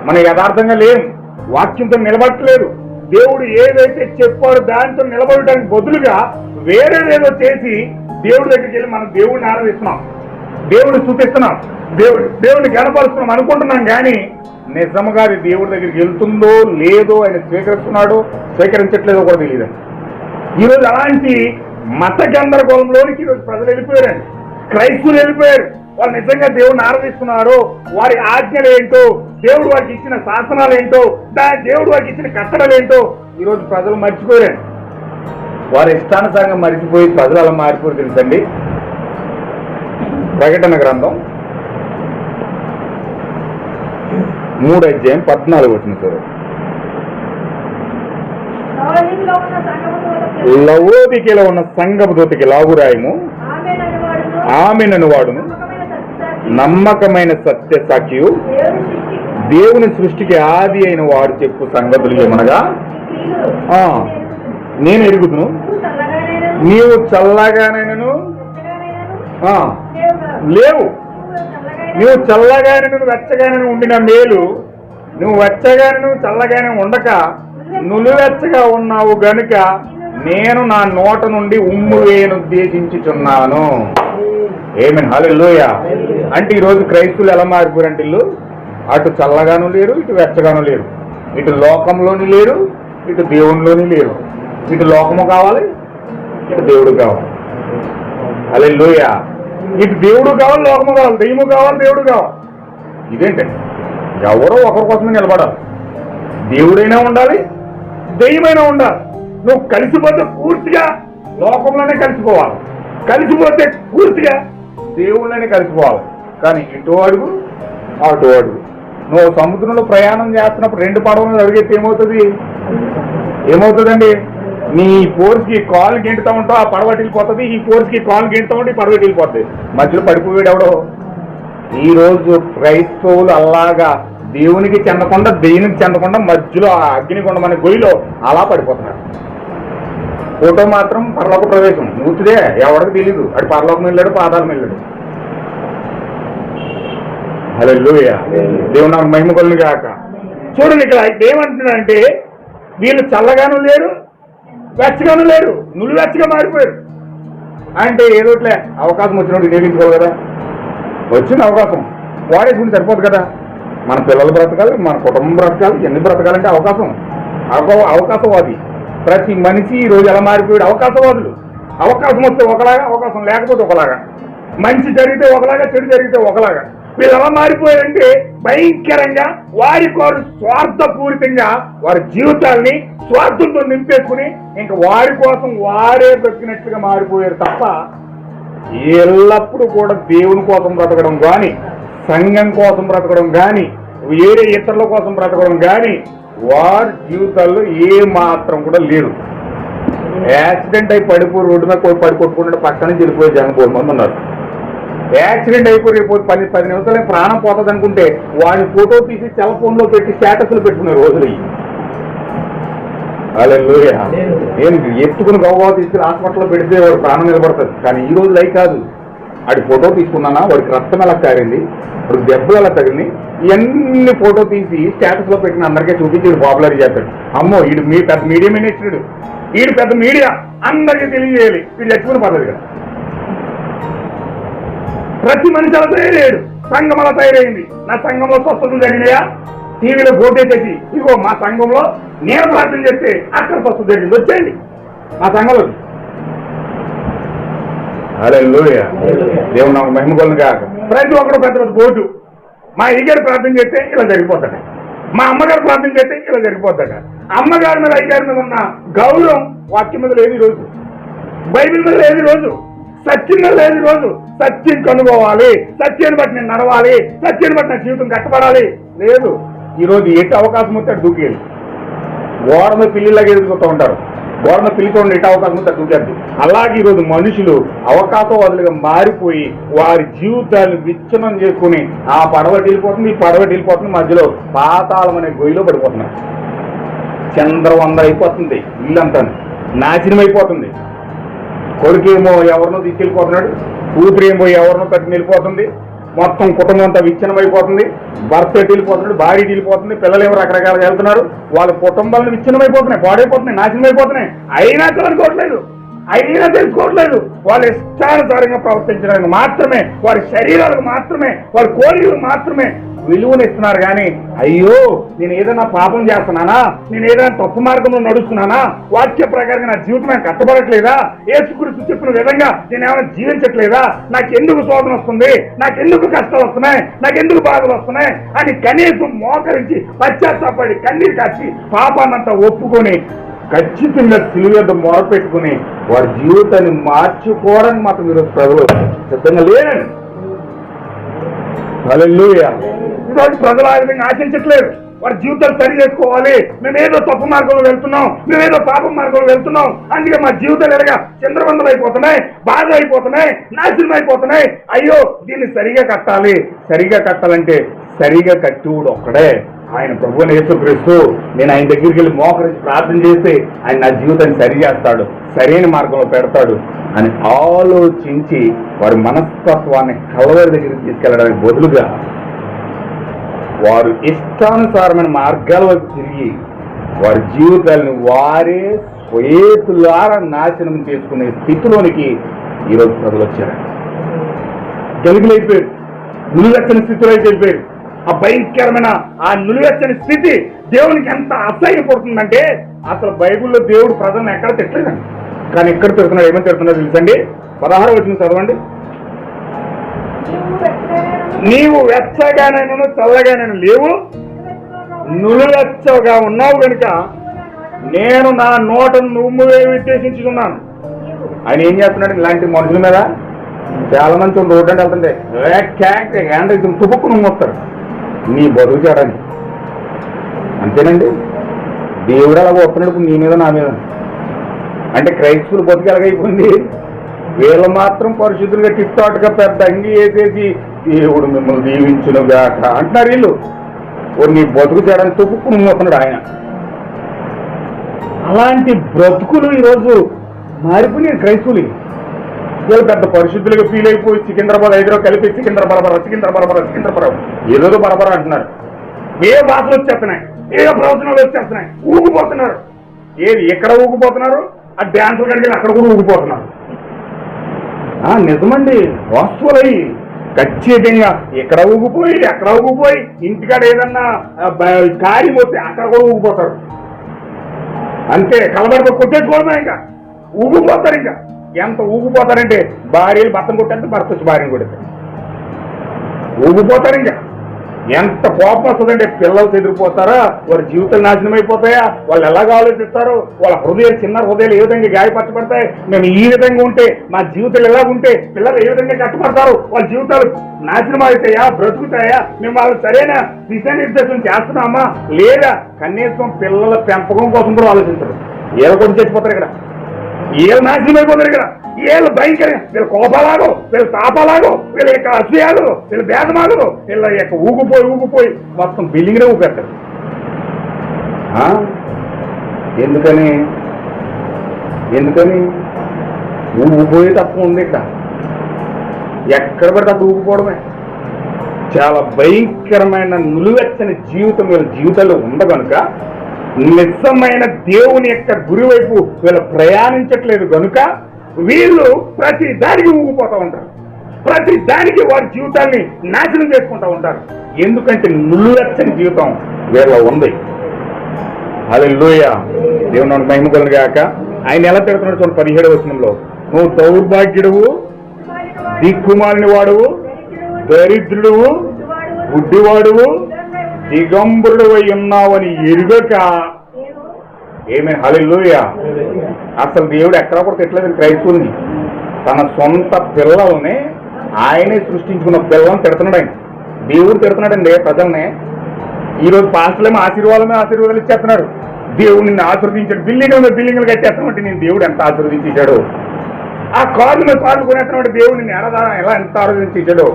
మన యథార్థంగా లేము, వాక్యంతో నిలబడట్లేదు. దేవుడు ఏదైతే చెప్పాడో దాంతో నిలబడడానికి బదులుగా వేరేదేదో చేసి దేవుడి దగ్గరికి వెళ్ళి మనం దేవుడిని ఆరాధిస్తున్నాం, దేవుడిని చూపిస్తున్నాం, దేవుడిని గణపరుస్తున్నాం అనుకుంటున్నాం. కానీ నిజంగా అది దేవుడి దగ్గరికి వెళ్తుందో లేదో, ఆయన స్వీకరిస్తున్నాడో స్వీకరించట్లేదో కూడా తెలియదు. ఈరోజు అలాంటి మత గందరగోళంలోనికి ఈరోజు ప్రజలు వెళ్ళిపోయారండి. క్రైస్తవులు వెళ్ళిపోయారు. వాళ్ళు నిజంగా దేవుడిని ఆరాధిస్తున్నారో, వారి ఆజ్ఞలు ఏంటో, దేవుడు వారికి ఇచ్చిన శాసనాలు ఏంటో, దేవుడు వారికి ఇచ్చిన కట్టడలు ఏంటో ఈరోజు ప్రజలు మర్చిపోయారండి. వారి ఇష్టానుసారంగా మరిచిపోయి ప్రజలు అలా మారిపోయి తెలుసండి. ప్రకటన గ్రంథం 3:14 సార్. లవోదికలో ఉన్న సంఘపు దూతకి లాగురాయము, ఆమెనను వాడును, నమ్మకమైన సత్య సాక్షియు, దేవుని సృష్టికి ఆది అయిన వాడు చెప్పు సంగతులు ఏమనగా, నేను ఎరుగుదును, నీవు చల్లగానైనను లేవు, నువ్వు చల్లగానను వెచ్చగానను ఉండిన మేలు, నువ్వు వెచ్చగానను చల్లగానే ఉండక నులివెచ్చగా ఉన్నావు గనుక నేను నా నోట నుండి ఉమ్ము వేయనుద్దేశించుచున్నాను. ఆమేన్, హల్లెలూయా. అంటే ఈరోజు క్రైస్తవులు ఎలా మారిపోయారంటే ఇల్లు అటు చల్లగాను లేరు, ఇటు వెచ్చగాను లేరు, ఇటు లోకంలోని లేరు, ఇటు దేవునిలోని లేరు. ఇటు లోకము కావాలి, ఇటు దేవుడు కావాలి. హల్లెలూయా. ఇటు దేవుడు కావాలి, లోకము కావాలి, దెయ్యము కావాలి, దేవుడు కావాలి. ఇదేంటండి? ఎవరో ఒకరి కోసమే నిలబడాలి. దేవుడైనా ఉండాలి, దెయ్యమైనా ఉండాలి. నువ్వు కలిసిపోతే పూర్తిగా లోకంలోనే కలిసిపోవాలి, కలిసిపోతే పూర్తిగా దేవుళ్ళనే కలిసిపోవాలి. కానీ ఇటు అడుగు అటు అడుగు. నువ్వు సముద్రంలో ప్రయాణం చేస్తున్నప్పుడు 2 పడవలు అడిగితే ఏమవుతుందండి? నీ ఫోర్స్కి కాలు గెంటుతా ఉంటావు, ఆ పడవ వెళ్ళిపోతుంది. ఈ ఫోర్స్కి కాలు గెంటుతా ఉంటే ఈ పడవ వెళ్ళిపోతుంది. మధ్యలో పడిపోయాడు ఎవడో. ఈరోజు క్రైస్తవులు అలాగా దేవునికి చెందకుండా దెయ్యానికి చెందకుండా మధ్యలో ఆ అగ్నికొండ మన గొయ్యిలో అలా పడిపోతున్నారు. ఫోటో మాత్రం పరలోక ప్రవేశం నూతిదే, ఎవరికి తెలీదు. అటు పరలోకం వెళ్ళాడు, పాదాలం వెళ్ళాడు. హల్లెలూయా. దేవుడు నాకు మహిమ కలుగును గాక. చూడండి, ఇక్కడ ఏమంటున్నాడంటే వీళ్ళు చల్లగాను లేరు, వెచ్చగాను లేరు, నులివెచ్చగా మారిపోయారు. అంటే ఏదోట్లే అవకాశం వచ్చినప్పుడు వినియోగించుకోవాలి కదా. వచ్చిన అవకాశం వాడేసుకుని సరిపోదు కదా. మన పిల్లలు బ్రతకాలి, మన కుటుంబం బ్రతకాలి, ఎన్ని బ్రతకాలంటే అవకాశవాది. ప్రతి మనిషి ఈరోజు ఎలా మారిపోయాడు? అవకాశవాదులు. అవకాశం వస్తే ఒకలాగా, అవకాశం లేకపోతే ఒకలాగా, మంచి జరిగితే ఒకలాగా, చెడు జరిగితే ఒకలాగా. వీళ్ళు ఎలా మారిపోయారంటే భయంకరంగా వారి కోరు స్వార్థపూరితంగా వారి జీవితాల్ని స్వార్థంతో నింపేసుకుని ఇంకా వారి కోసం వారే బ్రతికినట్టుగా మారిపోయారు తప్ప ఎల్లప్పుడూ కూడా దేవుని కోసం బ్రతకడం కానీ, సంఘం కోసం బ్రతకడం కానీ, వేరే ఇతరుల కోసం బ్రతకడం కానీ వారి జీవితాల్లో ఏ మాత్రం కూడా లేదు. యాక్సిడెంట్ అయి పడిపోయి రోడ్డు మీద పడి కొట్టుకుంటే పక్కన వెళ్ళిపోయే జనం 4 మంది ఉన్నారు. యాక్సిడెంట్ అయిపోయి 10 నిమిషాలు ప్రాణం పోతుంది అనుకుంటే వాడిని ఫోటో తీసి సెల్ ఫోన్లో పెట్టి స్టేటస్లు పెట్టుకునే రోజులు. హల్లెలూయా. నేను ఎత్తుకుని గౌరవ తీసుకుని హాస్పిటల్లో పెడితే వాడు ప్రాణం నిలబడుతుంది. కానీ ఈ రోజు లైక్ కాదు. వాడి ఫోటో తీసుకున్నానా, వాడికి రక్తం ఎలా కారింది, వాడికి దెబ్బలు ఎలా తగిలింది, ఇవన్నీ ఫోటో తీసి స్టేటస్లో పెట్టిన అందరికీ చూపించి పాపులర్ చేస్తాడు. అమ్మో వీడు పెద్ద మీడియా మినిస్టర్డు, వీడు పెద్ద మీడియా, అందరికీ తెలియజేయాలి. వీడు చచ్చిపోయిన పద్ధతి కదా. ప్రతి మనిషి అలా తయారయ్యాడు. సంఘం అలా తయారైంది. నా సంఘంలో స్వస్థతలు జరిగినాయా, టీవీలో ఫోటో చేసి ఇదిగో మా సంఘంలో నేను ప్రార్థన చేస్తే అక్కడ స్వస్థత జరిగింది, వచ్చేయండి మా సంఘంలో. హల్లెలూయా. దేవుడు నాకు మహిమ కలుగును గాక. ప్రతి ఒక్కరు పెద్ద పెద్ద బోర్డు. మా అయ్యగారు ప్రార్థన చేస్తే ఇలా జరిగిపోతాడ, మా అమ్మగారు ప్రార్థన చేస్తే ఇలా జరిగిపోతాడ. అమ్మగారి మీద అయ్యగారి మీద ఉన్న గౌరవం వాక్యం మీద లేదు ఈరోజు, బైబిల్ మీద లేదు ఈరోజు, సత్యం మీద లేదు ఈరోజు. సత్యం కనుగోవాలి, సత్యాన్ని బట్టి నేను నడవాలి, సత్యాన్ని బట్టి నా జీవితం కట్టబడాలి లేదు. ఈరోజు ఎటు అవకాశం వస్తే అటు దూకేయాలి. ఓడ మీద పిల్లిలాగా ఎదుగుతూ ఉంటారు. గోడను పిలిచోండి ఇటు అవకాశం తగ్గుతుంది. అలాగే ఈరోజు మనుషులు అవకాశవాదులుగా మారిపోయి వారి జీవితాలను విచ్ఛిన్నం చేసుకుని ఆ పడవటి వెళ్ళిపోతుంది, ఈ పడవటి వెళ్ళిపోతుంది, మధ్యలో పాతాళం అనే గొయ్యిలో పడిపోతున్నారు. చంద్రవంద అయిపోతుంది, ఇల్లంతా నాశనం అయిపోతుంది. కొడుకేమో ఎవరినో తీసుకెళ్ళిపోతున్నాడు, కూతురేమో ఎవరినో కట్టి వెళ్ళిపోతుంది, మొత్తం కుటుంబం అంతా విచ్ఛిన్నం అయిపోతుంది. భర్త ఎటు వెళ్ళిపోతున్నాడు, భార్య వెళ్ళిపోతుంది, పిల్లలేమో రకరకాలుగా వెళ్తున్నారు. వాళ్ళ కుటుంబాలను విచ్ఛిన్నం అయిపోతున్నాయి, పాడైపోతున్నాయి, నాశనం అయిపోతున్నాయి. అయినా తెలుసుకోవట్లేదు, అయినా తెలుసుకోవట్లేదు. వాళ్ళ ఇష్టానుసారంగా ప్రవర్తించడానికి మాత్రమే, వారి శరీరాలకు మాత్రమే, వారి కోరికలకు మాత్రమే విలువనిస్తున్నారు. కానీ అయ్యో నేను ఏదైనా పాపం చేస్తున్నానా, నేను ఏదైనా తప్పు మార్గంలో నడుస్తున్నానా, వాక్య ప్రకారంగా నా జీవితం నాకు కట్టబడట్లేదా, యేసుక్రీస్తు చెప్పిన విధంగా నేను ఏమైనా జీవించట్లేదా, నాకెందుకు శోధన వస్తుంది, నాకెందుకు కష్టాలు వస్తున్నాయి, నాకెందుకు బాధలు వస్తున్నాయి అని కనీసం మోకరించి పశ్చాత్తాపడి కన్నీరు కాచి పాపాన్నంతా ఒప్పుకొని ఖచ్చితంగా సిలువ మొరపెట్టుకుని వారి జీవితాన్ని మార్చుకోవడానికి మాత్రం ఈరోజు ప్రజలు సిద్ధంగా లేరండి. హల్లెలూయా. ఈరోజు ప్రజలు ఆ విధంగా ఆశించట్లేదు. వారి జీవితాలు సరి చేసుకోవాలి, మేమేదో తప్పు మార్గంలో వెళ్తున్నాం, మేమేదో పాపం మార్గంలో వెళ్తున్నాం, అందుకే మా జీవితాలు ఎలాగా చంద్రవందలు అయిపోతున్నాయి, బాధ అయిపోతున్నాయి, నాశనం అయిపోతున్నాయి. అయ్యో దీన్ని సరిగా కట్టాలి. సరిగా కట్టాలంటే సరిగా కట్టుడు ఒక్కడే ఆయన ప్రభువుని యేసుక్రీస్తు. నేను ఆయన దగ్గరికి వెళ్ళి మోకరించి ప్రార్థన చేసి ఆయన నా జీవితాన్ని సరి చేస్తాడు, సరైన మార్గంలో పెడతాడు అని ఆలోచించి వారి మనస్తత్వాన్ని కలవరి దగ్గరికి తీసుకెళ్ళడానికి బదులుగా వారు ఇష్టానుసారమైన మార్గాల వైపు తిరిగి వారి జీవితాలను వారే స్వేతులారా నాశనం చేసుకునే స్థితిలోనికి ఈరోజు ప్రజలు వచ్చారు. గలిగులైపోయారు, నులివెచ్చని స్థితిలో అయిపోయారు. ఆ భయంకరమైన ఆ నులివెచ్చని స్థితి దేవునికి ఎంత అసహ్యపడుతుందంటే అసలు బైబిల్లో దేవుడు ప్రజలను ఎక్కడ తిట్టలేదండి, కానీ ఎక్కడ తిడుతున్నాడు, ఏమని తిడుతున్నాడు తెలుసండి? 16 వచనం చదవండి. నీవు వెచ్చగానైనా చల్లగానైనా లేవు, నులివెచ్చగా ఉన్నావు కనుక నేను నా నోటను నువ్వువే ఉద్దేశించుకున్నాను. ఆయన ఏం చేస్తున్నాడు ఇలాంటి మనుషుల మీద? చాలా మంది రోడ్డు అంటే వెళ్తుంటే హ్యాండ్ తుపుక్కు నువ్వు వస్తారు నీ బతుకు చేయడానికి. అంతేనండి, దేవుడు అలా వస్తున్నాడు నీ మీద నా మీద. అంటే క్రైస్తవులు బతుకు ఎలాగైపోయింది, వీళ్ళు మాత్రం పరిశుద్ధులుగా టిప్టాట్గా పెద్ద అంగి వేసేసి దేవుడు మిమ్మల్ని దీవించును గాక అంటున్నారు వీళ్ళు. నీ బతుకు చేయడానికి తుపుక్కు నువ్వు వస్తున్నాడు ఆయన. అలాంటి బ్రతుకులు ఈరోజు మారిపోయినాయి క్రైస్తవులు. వీళ్ళు పెద్ద పరిశుద్ధులుగా ఫీల్ అయిపోయి సికింద్రాబాద్ హైదరాబాద్ కలిపి సికింద్రాబాద్ ఏదో బరబర అంటున్నారు. ఏ భాషలు వచ్చేస్తున్నాయి, ఏ ప్రవచనాలు వచ్చేస్తున్నాయి, ఊగిపోతున్నారు. ఏది ఎక్కడ ఊగిపోతున్నారు? ఆ డ్యాన్సులు కడిగి అక్కడ కూడా ఊగిపోతున్నారు. నిజమండి, వాస్తువులయ్యి ఖచ్చితంగా ఎక్కడ ఊగిపోయి అక్కడ ఊగిపోయి, ఇంటికాడ ఏదన్నా కారి పోతే అక్కడ కూడా ఊగిపోతారు. అంతే, కలబడితో కొట్టేసుకోవడమే, ఇంకా ఊగిపోతారు. ఇంకా ఎంత ఊగిపోతారంటే భార్యలు భర్తను కొట్టేస్తే భర్త వచ్చి భార్యను కొడతారు, ఊగిపోతారు. ఇంకా ఎంత కోపం వస్తుందంటే పిల్లలు చెదిరిపోతారా, వారి జీవితాలు నాశనం అయిపోతాయా, వాళ్ళు ఎలాగ ఆలోచిస్తారు, వాళ్ళ హృదయాలు చిన్న హృదయాలు ఏ విధంగా గాయపరచబడతాయి, మేము ఈ విధంగా ఉంటే మా జీవితాలు ఎలా ఉంటే పిల్లలు ఏ విధంగా కట్టుబడతారు, వాళ్ళ జీవితాలు నాశనం అవుతాయా, బ్రతుకుతాయా, మేము వాళ్ళు సరైన దిశానిర్దేశం చేస్తున్నామా లేదా, కనీసం పిల్లల పెంపకం కోసం కూడా ఆలోచించరు. ఏదో కూడా చచ్చిపోతారు ఇక్కడ, ఏళ్ళు నాశనం అయిపోతారు ఇక్కడ. వీళ్ళు భయంకరంగా వీళ్ళ కోపాలాగో, వీళ్ళ తాపాలాగో, వీళ్ళ యొక్క అసూయాలు, వీళ్ళ భేదమాగలు, వీళ్ళ యొక్క ఊగిపోయి మొత్తం బిల్డింగ్నే ఊపెడతారు. ఎందుకని ఊగిపోయి తప్ప ఉంది ఇక్కడ. ఎక్కడ పడితే అక్కడ ఊగిపోవడమే. చాలా భయంకరమైన నులివెచ్చని జీవితం వీళ్ళ జీవితాల్లో ఉంది కనుక నిజమైన దేవుని యొక్క గురి వైపు వీళ్ళు ప్రయాణించట్లేదు కనుక వీళ్ళు ప్రతి దానికి ఊగిపోతూ ఉంటారు, ప్రతి దానికి వారి జీవితాన్ని నాశనం చేసుకుంటూ ఉంటారు. ఎందుకంటే నులివెచ్చని జీవితం వీళ్ళలో ఉంది. హల్లెలూయా. దేవుని మహిమ కలుగును గాక. ఆయన ఎలా తిడుతున్నాడు చూడండి 17వ వచనంలో, నువ్వు దౌర్భాగ్యుడువు, దిక్కుమాలిన వాడువు, దరిద్రుడువు, గుడ్డివాడువు, దిగంబరుడు అయి ఉన్నావని ఎరుగక. ఏమే హల్లెలూయా. అసలు దేవుడు ఎక్కడ కూడా తిట్టలేదు క్రైస్తవుల్ని. తన సొంత పిల్లల్ని ఆయనే సృష్టించుకున్న పిల్లల్ని తిడుతున్నాడు ఆయన. దేవుడు తిడుతున్నాడండి ప్రజల్ని. ఈరోజు పాస్టర్లేమో ఆశీర్వాదాలు ఇచ్చేస్తున్నారు, దేవుడు నిన్ను ఆశీర్వదించాడు. బిల్డింగ్లు కట్టేస్తామంటే నేను దేవుడు ఎంత ఆశీర్వదించాడు. ఆ కార్ల మీద కార్లు కొనేస్తామంటే దేవుడు నిన్ను ఎలా ఎంత ఆశీర్వదించాడు.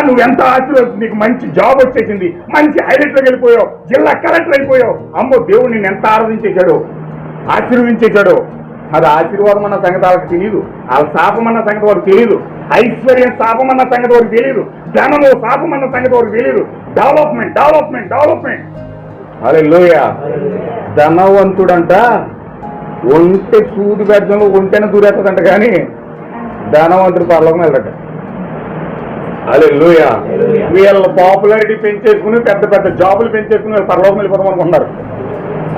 నువ్వు ఎంత ఆశీర్వదించి నీకు మంచి జాబ్ వచ్చేసింది, మంచి హైలైట్లోకి వెళ్ళిపోయావు, జిల్లా కలెక్టర్ అయిపోయావు. అమ్మో దేవుడు నిన్ను ఎంత ఆశీర్వదించేశాడు. అది ఆశీర్వాదం అన్న సంగతి వాళ్ళకి తెలియదు. వాళ్ళ శాపం అన్న సంగతి వారికి తెలియదు. ఐశ్వర్యం శాపం అన్న సంగతి వారికి తెలియదు. ధనము శాపం అన్న సంగతి వారికి తెలియదు. డెవలప్మెంట్. హల్లెలూయా. ధనవంతుడంట ఒంటె సూది బెడ్డంలో ఒంటెన దూరేస్తుందంట, కానీ ధనవంతుడు పరలోకం వెళ్ళట. హల్లెలూయా. వీళ్ళ పాపులారిటీ పెంచేసుకుని పెద్ద జాబులు పెంచేసుకుని వీళ్ళు పరలోకం వెళ్ళిపోతాం అనుకుంటున్నారు.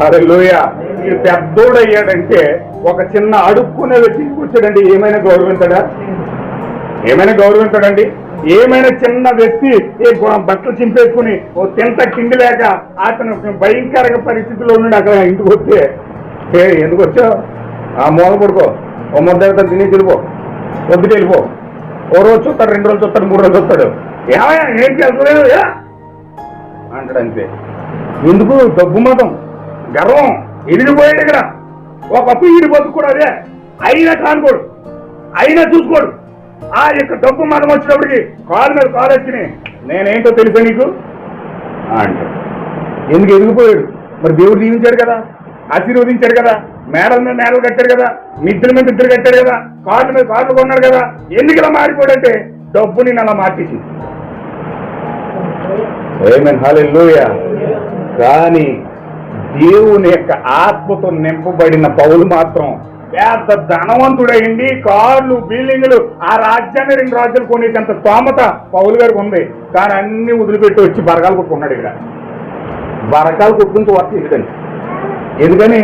హల్లెలూయా. ఈ పెద్దోడు అయ్యాడంటే ఒక చిన్న అడుక్కునే వ్యక్తికి కూర్చోడండి, ఏమైనా గౌరవించాడండి? ఏమైనా చిన్న వ్యక్తి బట్టలు చింపేసుకుని ఓ తింట తిండి లేక అతను భయంకర పరిస్థితిలో ఉన్నాడు. అక్కడ ఇంటికి వస్తే ఎందుకు వచ్చావు? మూల పడుకో, ఓ ముద్ద తినేసి వెళ్ళిపో, వద్దుకు వెళ్ళిపో. ఓ రోజు చూస్తాడు, 2 రోజులు చూస్తాడు, 3 రోజులు చూస్తాడు. ఏమయ్యా ఏంటి వెళ్తలేదు అంటాడు. అంతే. ఎందుకు? డబ్బు మతం, గర్వం ఎదిగిపోయాడు. ఇక్కడ ఒకప్పుడు ఈడి బతుకు కూడా అదే. అయినా కానుకోడు, అయినా చూసుకోడు. ఆ యొక్క డబ్బు మతం వచ్చినప్పటికి కాలు మీద కాలు వచ్చినాయి. నేనేంటో తెలుసా నీకు అంటాడు. ఎందుకు ఎదిగిపోయాడు? మరి దేవుడు దీవించాడు కదా, ఆశీర్వదించాడు కదా, మేడల మీద మేడలు కట్టాడు కదా, మిద్దెల మీద మిద్దెలు కట్టాడు కదా, కార్ల మీద కార్లు కొన్నాడు కదా. ఎందుకు ఇలా మారిపోయాడంటే డబ్బుని అలా మార్చేసి. ఆమేన్. హల్లెలూయా. కానీ దేవుని యొక్క ఆత్మతో నింపబడిన పౌలు మాత్రం పెద్ద ధనవంతుడైంది. కార్లు, బిల్డింగ్లు, ఆ రాజ్యాన్ని 2 రాజ్యాలు కొనేంత స్తోమత పౌలు గారికి ఉంది. కానీ అన్ని వదిలిపెట్టి వచ్చి బరకాలు కొట్టుకున్నాడు. ఇక్కడ బరకాలు కొట్టుకుంటూ వర్క్ చేసాడండి. ఎందుకని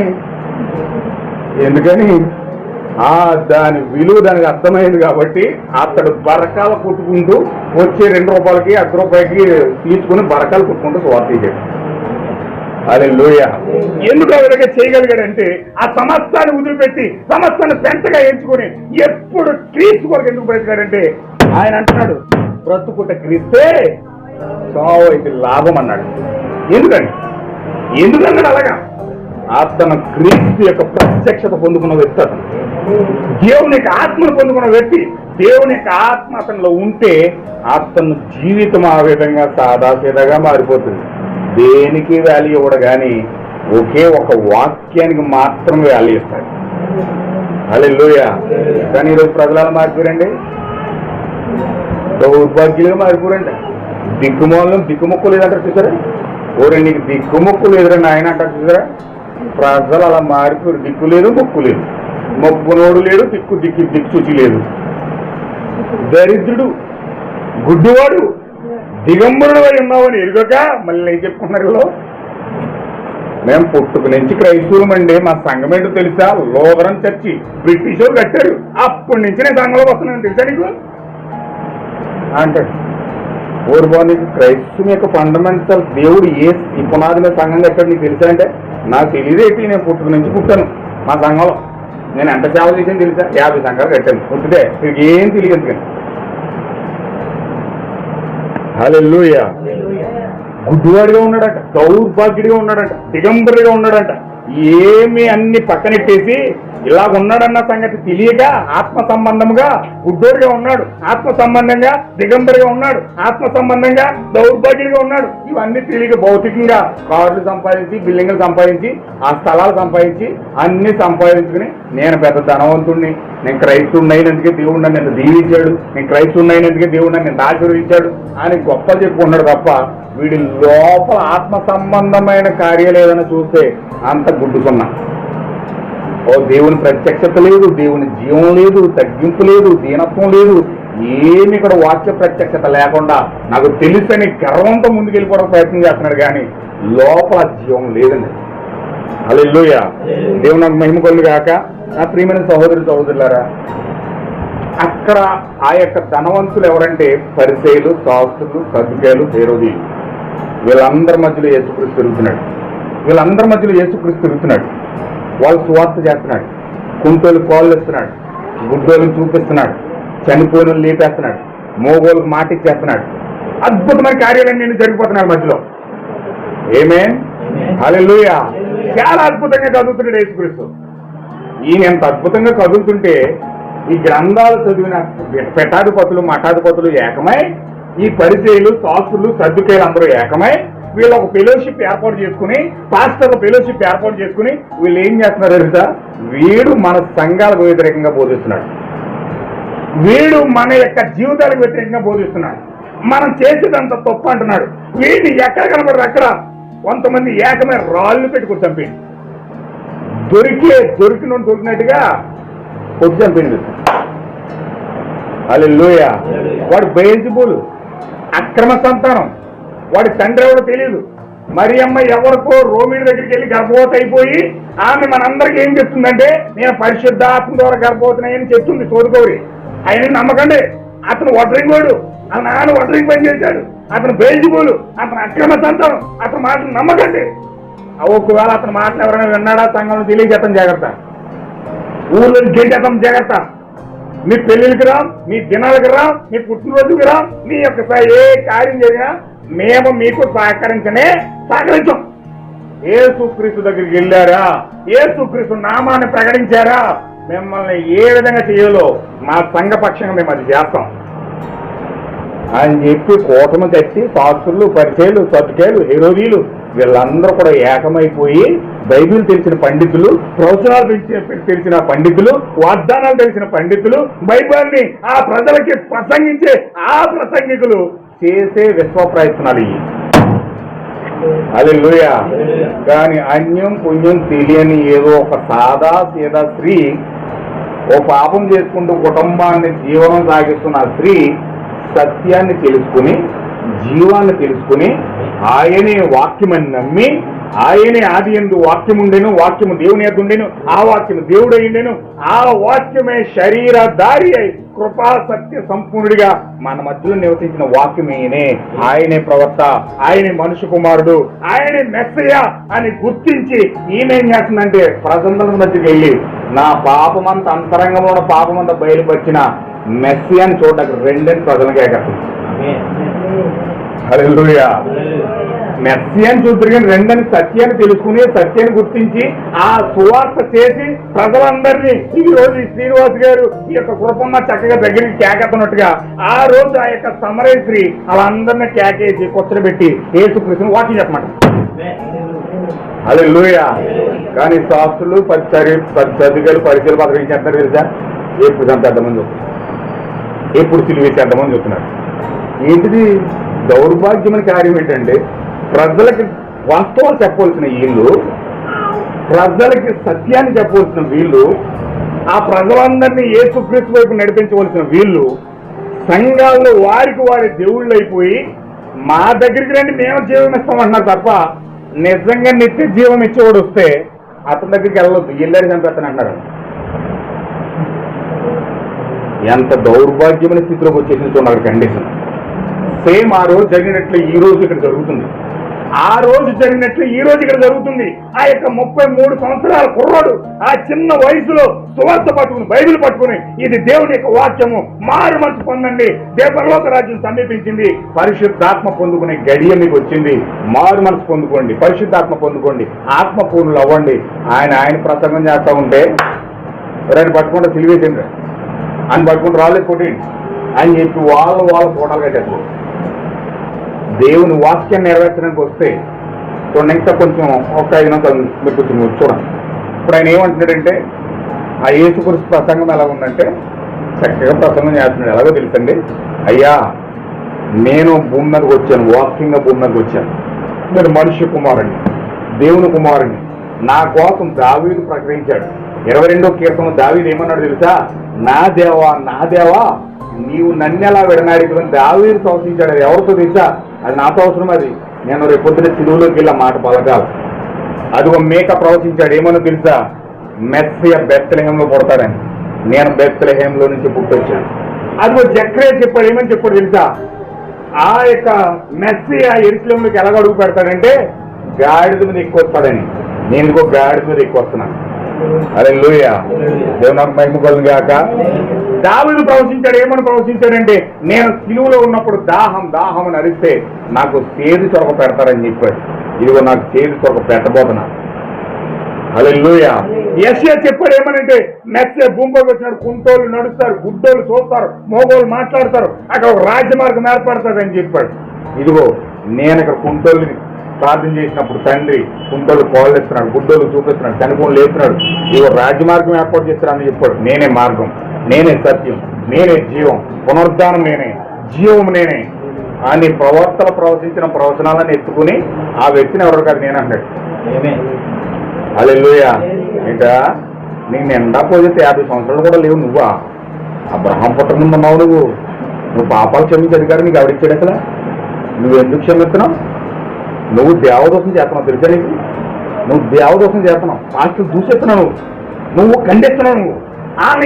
దాని విలువ దానికి అర్థమైంది కాబట్టి అతడు బరకాలు కొట్టుకుంటూ వచ్చే 2 రూపాయలకి 1 రూపాయకి తీసుకుని బరకాలు కొట్టుకుంటూ స్వార్థ చేశాడు. హల్లెలూయా. ఎందుకు అలాగే చేయగలిగాడంటే ఆ సమస్తాన్ని వదిలిపెట్టి సమస్తాన్ని పెంటగా ఎంచుకొని ఎప్పుడు క్రీస్తు కొరకు ఎందుకు బ్రతికాడంటే ఆయన అంటున్నాడు, బ్రతుకుట క్రీస్తే చావు అయితే లాభం అన్నాడు. ఎందుకన్నాడు అలాగా? అతను క్రీస్తు యొక్క ప్రత్యక్షత పొందుకున్న వ్యక్తి, అతను దేవుని యొక్క ఆత్మను పొందుకున్న వ్యక్తి. దేవుని యొక్క ఆత్మ అతనిలో ఉంటే అతను జీవితం ఆ విధంగా సాదాసీదాగా మారిపోతుంది. దేనికి వాల్యూ ఇవ్వడు, కానీ ఒకే ఒక వాక్యానికి మాత్రం వాల్యూ ఇస్తాడు. హల్లెలూయా. కానీ ఈరోజు ప్రజలు అలా మారిపోయారండి, దౌర్భాగ్యులుగా మారిపోరండి. దిక్కుమొక్కు లేదంటారు చూసారా? ఓరే నీకు దిక్కుమొక్కు లేదురా ఆయన అంటారు చూసారా? ప్రజలు అలా మారిపోయారు. దిక్కు లేదు, మొక్కు లేదు, మొక్కునోడు లేడు, దిక్సూచి లేదు. దరిద్రుడు, గుడ్డివాడు, దిగంబరుడు అయి ఉన్నావని ఎరుగక మళ్ళీ ఏం చెప్పుకున్నారు? మేము పుట్టుక నుంచి క్రైస్తవులమండి, మా సంఘం ఏంటో తెలుసా? లోదరం చర్చి బ్రిటిష్ వాళ్ళు కట్టారు, అప్పటి నుంచి నేను సంఘంలోకి వస్తున్నాను తెలుసా నీకు అంటాడు. ఓరు బాగుంది. క్రైస్తవం యొక్క ఫండమెంటల్ దేవుడు ఈ పునాది మీద సంఘం కట్టాడు నీకు తెలుసా అంటే, నాకు తెలియదేంటి, నేను పుట్టుక నుంచి పుట్టాను మా సంఘంలో. నేను ఎంత సేవ చేసాను తెలుసా? 50 సంఘాలు కట్టాను పుట్టితే. మీకు ఏం తెలియదు ఎందుకని. హల్లెలూయా. గుడ్డివాడిగా ఉన్నాడంట, దౌర్భాగ్యుడిగా ఉన్నాడంట, దిగంబరిగా ఉన్నాడంట. ఏమి అన్ని పక్కనెట్టేసి ఇలా ఉన్నాడన్న సంగతి తెలియక ఆత్మ సంబంధంగా గుడ్డోడిగా ఉన్నాడు, ఆత్మ సంబంధంగా దిగంబరిగా ఉన్నాడు, ఆత్మ సంబంధంగా దౌర్భాగ్యుడిగా ఉన్నాడు. ఇవన్నీ తెలియక భౌతికంగా కార్లు సంపాదించి, బిల్డింగ్లు సంపాదించి, ఆ స్థలాలు సంపాదించి, అన్ని సంపాదించుకుని నేను పెద్ద ధనవంతుడిని, నేను క్రైస్తవుడిని అయినందుకే దేవుడు నన్ను ఎంత దీవించాడు, నేను క్రైస్తవుడిని అయినందుకే దేవుడు నన్ను ఎంత ఆశీర్వదించాడు అని గొప్పలు చెప్పుకున్నాడు తప్ప వీడి లోపల ఆత్మ సంబంధమైన కార్యాలు ఏదైనా చూస్తే అంత గుడ్డుకున్నా. ఓ దేవుని ప్రత్యక్షత లేదు, దేవుని జీవం లేదు, తగ్గింపు లేదు, దీనత్వం లేదు, ఏమి ఇక్కడ వాక్య ప్రత్యక్షత లేకుండా నాకు తెలుసని గర్వంతో ముందుకెళ్ళిపోవడం ప్రయత్నం చేస్తున్నాడు, కానీ లోపల జీవం లేదండి. హల్లెలూయా. దేవుని నాకు మహిమ కలుగు గాక. నా ప్రియమైన సహోదరులారా, అక్కడ ఆ యొక్క ధనవంతులు ఎవరంటే పరిసయ్యులు, శాస్త్రులు, సద్దుకాయలు, హేరోదీయులు. వీళ్ళందరి మధ్యలో యేసుక్రీస్తు తిరుగుతున్నాడు. వాళ్ళు సువార్త చేస్తున్నాడు, కుంటోలు కాళ్ళు ఇస్తున్నాడు, గుడ్డోళ్ళని చూపిస్తున్నాడు, చనిపోయిన లేపేస్తున్నాడు, మోగోళ్ళకు మాట ఇచ్చేస్తున్నాడు. అద్భుతమైన కార్యాలన్నీ జరిగిపోతున్నాడు మధ్యలో. ఆమేన్. హల్లెలూయా. చాలా అద్భుతంగా కదులుతున్నాడు యేసుక్రీస్తు. ఈయన ఎంత అద్భుతంగా కదులుతుంటే ఈ గ్రంథాలు చదివిన పెటాధిపతులు మఠాధిపతులు ఏకమై, ఈ పరిచయులు శాస్త్రులు సద్దుకాయలు అందరూ ఏకమై వీళ్ళు ఒక ఫెలోషిప్ ఏర్పాటు చేసుకుని, పాస్టర్ల ఫెలోషిప్ ఏర్పాటు చేసుకుని వీళ్ళు ఏం చేస్తున్నారు తెలుసా? వీడు మన సంఘాలకు వ్యతిరేకంగా బోధిస్తున్నాడు, వీడు మన యొక్క జీవితాలకు వ్యతిరేకంగా బోధిస్తున్నాడు, మనం చేసేదంత తప్పు అంటున్నాడు. వీడిని ఎక్కడ కనబడరు అక్కడ కొంతమంది ఏకమే రాళ్ళు పెట్టుకుని చంపింది, దొరికినట్టుగా కొట్టి చంపింది. హల్లెలూయా. వాడు బెయల్జెబూలు, అక్రమ సంతానం, వాడి తండ్రి ఎవడో తెలియదు. మరియమ్మ ఎవరికో రోమిడి దగ్గరికి వెళ్ళి గర్భవతి అయిపోయి ఆమె మనందరికీ ఏం చెప్తుందంటే నేను పరిశుద్ధాత్మ ద్వారా గర్భవతినని చెప్తుంది. చోదుకోరి ఆయన నమ్మకండి. అతను వడ్రింగోడు, ఆ నాన్న వడ్రింగ్ పని చేశాడు, అతను బెయల్జెబూలు, అతను అక్రమ సంతానం, అతని మాటలు నమ్మకండి. ఒకవేళ అతని మాటలు ఎవరైనా విన్నాడా సంఘంలో తెలియజేతం జాగ్రత్త, ఊళ్ళో గెంటేతం జాగ్రత్త. మీ పెళ్లికి రా, మీ దినాలకు రా, మీ పుట్టినరోజుకి రా, మీ యొక్క ఏ కార్యం జరిగినా మేము మీకు సహకరించాం. యేసుక్రీస్తు దగ్గరికి వెళ్ళారా, యేసుక్రీస్తు నామాన్ని ప్రకటించారా, మిమ్మల్ని ఏ విధంగా చేయాలో మా సంఘపక్షంగా మేము అది చేస్తాం అని చెప్పి కూటమి కట్టి శాస్త్రులు పరిచయులు సద్దుకాయలు హెరోదీలు వీళ్ళందరూ కూడా ఏకమైపోయి బైబిల్ తెలిసిన పండితులు, ప్రవచనాలు తెలిసిన పండితులు, వాగ్దానాలు తెలిసిన పండితులు, బైబిల్ని ఆ ప్రజలకి ప్రసంగించే ఆ ప్రసంగికులు చేసే విశ్వ ప్రయత్నాలు ఇవి. హల్లెలూయా. కానీ అన్యం పుణ్యం తెలియని ఏదో ఒక సాదా సీదా స్త్రీ, ఓ పాపం చేసుకుంటూ కుటుంబాన్ని జీవనం సాగిస్తున్న స్త్రీ సత్యాన్ని తెలుసుకుని, జీవాన్ని తెలుసుకుని, ఆయనే వాక్యమని నమ్మి, ఆయనే ఆది యందు వాక్యం ఉండెను, వాక్యము దేవుని యొద్ద ఉండెను, ఆ వాక్యము దేవుడై ఉండెను, ఆ వాక్యమే శరీరధారి అయి కృపా సత్య సంపూర్ణుడిగా మన మధ్యలో నివసించిన వాక్యమేనే, ఆయనే ప్రవక్త, ఆయనే మనుష్య కుమారుడు, ఆయనే మెస్సయ్య అని గుర్తించి ఈమెం చేస్తుందంటే ప్రజల మధ్యకి వెళ్ళి నా పాపమంత అంతరంగంలో ఉన్న పాపమంతా బయలుపరిచిన మెస్సియాని చూడడానికి రెండని ప్రజలకు ఏకత్వం. హల్లెలూయా. మెస్సియాని చూద్దరు కానీ రెండని సత్యాన్ని తెలుసుకుని, సత్యాన్ని గుర్తించి ఆ సువార్త చేసి ప్రజలందరినీ ఈ రోజు శ్రీనివాస్ గారు ఈ యొక్క కృపమ్మ చక్కగా దగ్గరికి కేకెత్తనట్టుగా ఆ రోజు ఆ యొక్క సమరేశ్రీ వాళ్ళందరినీ కేకేసి కూర్చోబెట్టి యేసుక్రీస్తుని వాక్యం చెప్పమాట. హల్లెలూయా. కానీ శాస్త్రులు సద్దుకాయలు పరిచయాలు పక్కన ఏం చేస్తారు తెలుసా? ఎప్పుడు అంత ఎంతమంది చూస్తున్నారు, ఎప్పుడు సిలువేసి ఎంతమంది చూస్తున్నారు. ఏంటిది దౌర్భాగ్యమైన కార్యం ఏంటంటే ప్రజలకి వాస్తవాలు చెప్పవలసిన వీళ్ళు, ప్రజలకి సత్యాన్ని చెప్పవలసిన వీళ్ళు, ఆ ప్రజలందరినీ యేసుక్రీస్తు వైపు నడిపించవలసిన వీళ్ళు సంఘాల్లో వారికి వారి దేవుళ్ళు అయిపోయి మా దగ్గరికి రండి మేము జీవం ఇస్తామంటున్నారు తప్ప నిజంగా నిత్య జీవం ఇచ్చేవాడు వస్తే అతని దగ్గరికి వెళ్ళొద్దు, ఇల్లారి చంపేస్తాను అంటున్నారు. ఎంత దౌర్భాగ్యమైన స్థితిలోకి వచ్చేసి చూడండి కండిషన్. సేమ్ ఆ రోజు జరిగినట్లు ఈ రోజు ఇక్కడ జరుగుతుంది, ఆ రోజు జరిగినట్లు ఈ రోజు ఇక్కడ జరుగుతుంది. ఆ యొక్క 33 సంవత్సరాల కుర్రాడు ఆ చిన్న వయసులో సువార్త పట్టుకుని బైబిల్ పట్టుకుని ఇది దేవుని యొక్క వాక్యము, మారు మనసు పొందండి, పరలోక రాజ్యం సమీపించింది, పరిశుద్ధాత్మ పొందుకునే గడియ మీకు వచ్చింది, మారు మనసు పొందుకోండి, పరిశుద్ధాత్మ పొందుకోండి, ఆత్మ పూర్ణులు అవ్వండి. ఆయన ప్రసంగం చేస్తూ ఉంటే ఎవరైనా పట్టుకుంటే సిలివేసిండ్రు అని పట్టుకుంటూ రాలేదు కొట్టేయండి అని చెప్పి వాళ్ళ ఫోటోలు కట్టేస్తారు. దేవుని వాక్యాన్ని నెరవేర్చడానికి వస్తే చూడండి, ఇంకా కొంచెం ఒక 5 నిమిషాలు మీరు కొంచెం చూడండి. ఇప్పుడు ఆయన ఏమంటున్నాడంటే ఆ యేసుక్రీస్తు ప్రసంగం ఎలా ఉందంటే చక్కగా ప్రసంగం చేస్తున్నాడు. ఎలాగో తెలుసండి, అయ్యా నేను భూమి మీదకి వచ్చాను, వాక్యంగా భూమి మీదకి వచ్చాను, నేను మనుష్య కుమారుడిని, దేవుని కుమారుడిని, నా కోసం దావీదు ప్రకటించాడు. 22వ కీర్తన దావీదు ఏమన్నాడు తెలుసా? నా దేవా నీవు నన్నెలా విడనాడిపోయి దావీదు ప్రవచించాడు. అది ఎవరితో తెలుసా? అది నాతో అవసరం. అది నేను రేపొద్దున సిలువలోకి వెళ్ళి మాట పలకాలి. అదిగో మేక ప్రవచించాడు. ఏమన్నా తెలుసా? మెస్సియా బెత్లెహేంలో పుడతాడని. నేను బెత్లెహేంలో నుంచి పుట్టొచ్చాను. అదిగో జక్రియా చెప్పాడు. ఏమని చెప్పాడు తెలుసా? ఆ యొక్క మెస్సియా యెరూషలేములోకి ఎలాగ అడుగు పెడతాడంటే గాడిద మీద ఎక్కువ వస్తాడని. నేను ఇంకో గాడిద మీద ఎక్కువ వస్తున్నాను. హల్లెలూయా. దేవునికి మహిమ కలుగును గాక. దావీదు ప్రవచించాడు. ఏమని ప్రవచించాడంటే నేను సిలువలో ఉన్నప్పుడు దాహం అని అరిస్తే నాకు చేదు చొరక పెడతారని చెప్పాడు. ఇదిగో నాకు చేదు చొరక పెట్టబోతున్నా. హల్లెలూయా. యెషయా చెప్పాడు ఏమనంటే మెస్సే భూమిలోకి వచ్చినాడు, కుంటోళ్ళు నడుస్తారు, గుడ్డోళ్ళు చూస్తారు, మోగోళ్ళు మాట్లాడతారు, అక్కడ ఒక రాజ్యమార్గం ఏర్పడుతుంది అని చెప్పాడు. ఇదిగో నేను ఇక్కడ కుంటోళ్ళని ప్రార్థన చేసినప్పుడు తండ్రి కుంటోళ్ళు కోళ్ళు ఇస్తున్నాడు, గుడ్డోళ్ళు చూపిస్తున్నాడు, చనిపోలు లేపుతున్నాడు, ఇదిగో రాజ్యమార్గం ఏర్పాటు చేస్తాడని చెప్పాడు. నేనే మార్గం, నేనే సత్యం, నేనే జీవం, పునరుద్ధానం నేనే, జీవం నేనే అని ప్రవక్తలు ప్రవచించిన ప్రవచనాలను ఎత్తుకుని ఆ వ్యక్తిని ఎవరు కాదు నేను అన్నాడు. హల్లెలూయా. ఇంకా నీకు నిండా పోతే 50 సంవత్సరాలు కూడా లేవు. నువ్వా అబ్రహాం పుట్ట ముందు ఉన్నావు. నువ్వు పాపాలు క్షమించే అధికారం నీకు ఎవరిచ్చాడు? అసలు నువ్వు ఎందుకు క్షమిస్తున్నావు? నువ్వు దేవదోషం చేస్తున్నావు తెలుసా? నువ్వు దేవదోషం చేస్తున్నావు, పాస్టర్ దూసేస్తున్నావు, నువ్వు ఖండిస్తున్నావు, నువ్వు ఆమె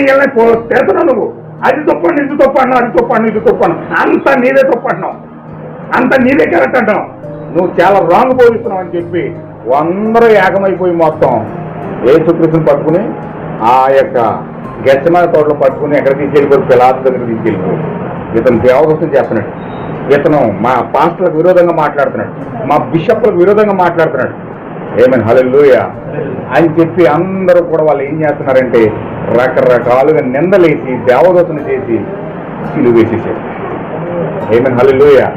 తిడుతున్నావు, నువ్వు అది తప్పండి, ఇది తప్పండి, అది తప్పండి, ఇది తప్పండి, అంతా నీదే తప్పంటున్నావు, అంతా నీదే కరెక్ట్ అంటావు, నువ్వు చాలా రాంగ్ బోధిస్తున్నావు అని చెప్పి అందరూ ఏకమైపోయి మొత్తం యేసుక్రీస్తుని పట్టుకుని ఆ యొక్క గెచ్చమాన తోటలో పట్టుకుని ఎక్కడ తీసుకెళ్ళిపోయి పిలాతు దగ్గర తీసుకెళ్ళిపోయి ఇతను దేవదోషం చేస్తున్నాడు, ఇతను మా పాస్టర్లకు విరోధంగా మాట్లాడుతున్నాడు, మా బిషప్లకు విరోధంగా మాట్లాడుతున్నాడు. ఏమైనా హల్లెలూయా అని చెప్పి అందరూ కూడా వాళ్ళు ఏం చేస్తున్నారంటే రకరకాలుగా నిందలేసి దేవదోషణ చేసి సిలువ వేసేసారు. ఏమైనా హల్లెలూయా.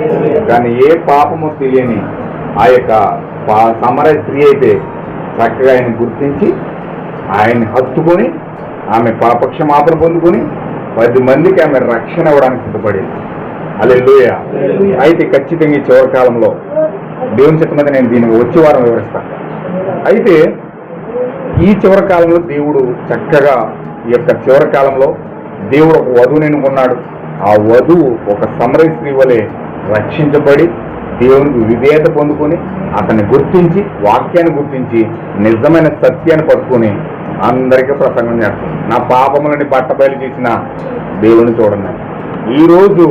కానీ ఏ పాపము తెలియని ఆ యొక్క సమరయ స్త్రీ అయితే చక్కగా ఆయన గుర్తించి ఆయన్ని హత్తుకొని ఆమె పాపక్షమాపణ పొందుకొని 10 మందికి ఆమె రక్షణ ఇవ్వడానికి సిద్ధపడింది. హల్లెలూయా. అయితే ఖచ్చితంగా ఈ చివరి కాలంలో దేవుని చిత్తం మీద నేను దీన్ని వచ్చే వారం వివరిస్తాను. అయితే ఈ చివరి కాలంలో దేవుడు చక్కగా ఈ యొక్క చివరి కాలంలో దేవుడు ఒక వధువుని ఎన్నుకున్నాడు. ఆ వధువు ఒక సమరయ స్త్రీ వలె రక్షించబడి దేవునికి విధేయత పొందుకొని అతన్ని గుర్తించి వాక్యాన్ని గుర్తించి నిజమైన సత్యాన్ని పట్టుకొని అందరికీ ప్రసంగం చేస్తుంది. నా పాపములని బట్టబయలు చేసిన దేవుని చూడండి. ఈరోజు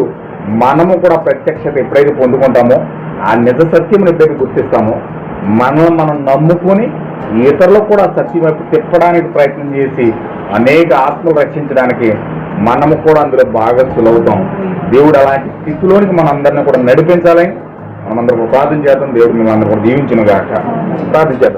మనము కూడా ప్రత్యక్షత ఎప్పుడైతే పొందుకుంటామో ఆ నిజ సత్యమును ఎప్పుడైతే గుర్తిస్తామో మనల్ని మనం నమ్ముకొని ఇతరులకు కూడా సత్యం వైపు తిప్పడానికి ప్రయత్నం చేసి అనేక ఆత్మలు రక్షించడానికి మనము కూడా అందులో భాగస్థులు అవుతాం. దేవుడు అలాంటి స్థితిలోనికి మనందరినీ కూడా నడిపించాలని మనమందరం ప్రార్థన చేద్దాం. దేవుడు మిమ్మల్ని అందరూ కూడా దీవించును గాక. ప్రార్థన చేద్దాం.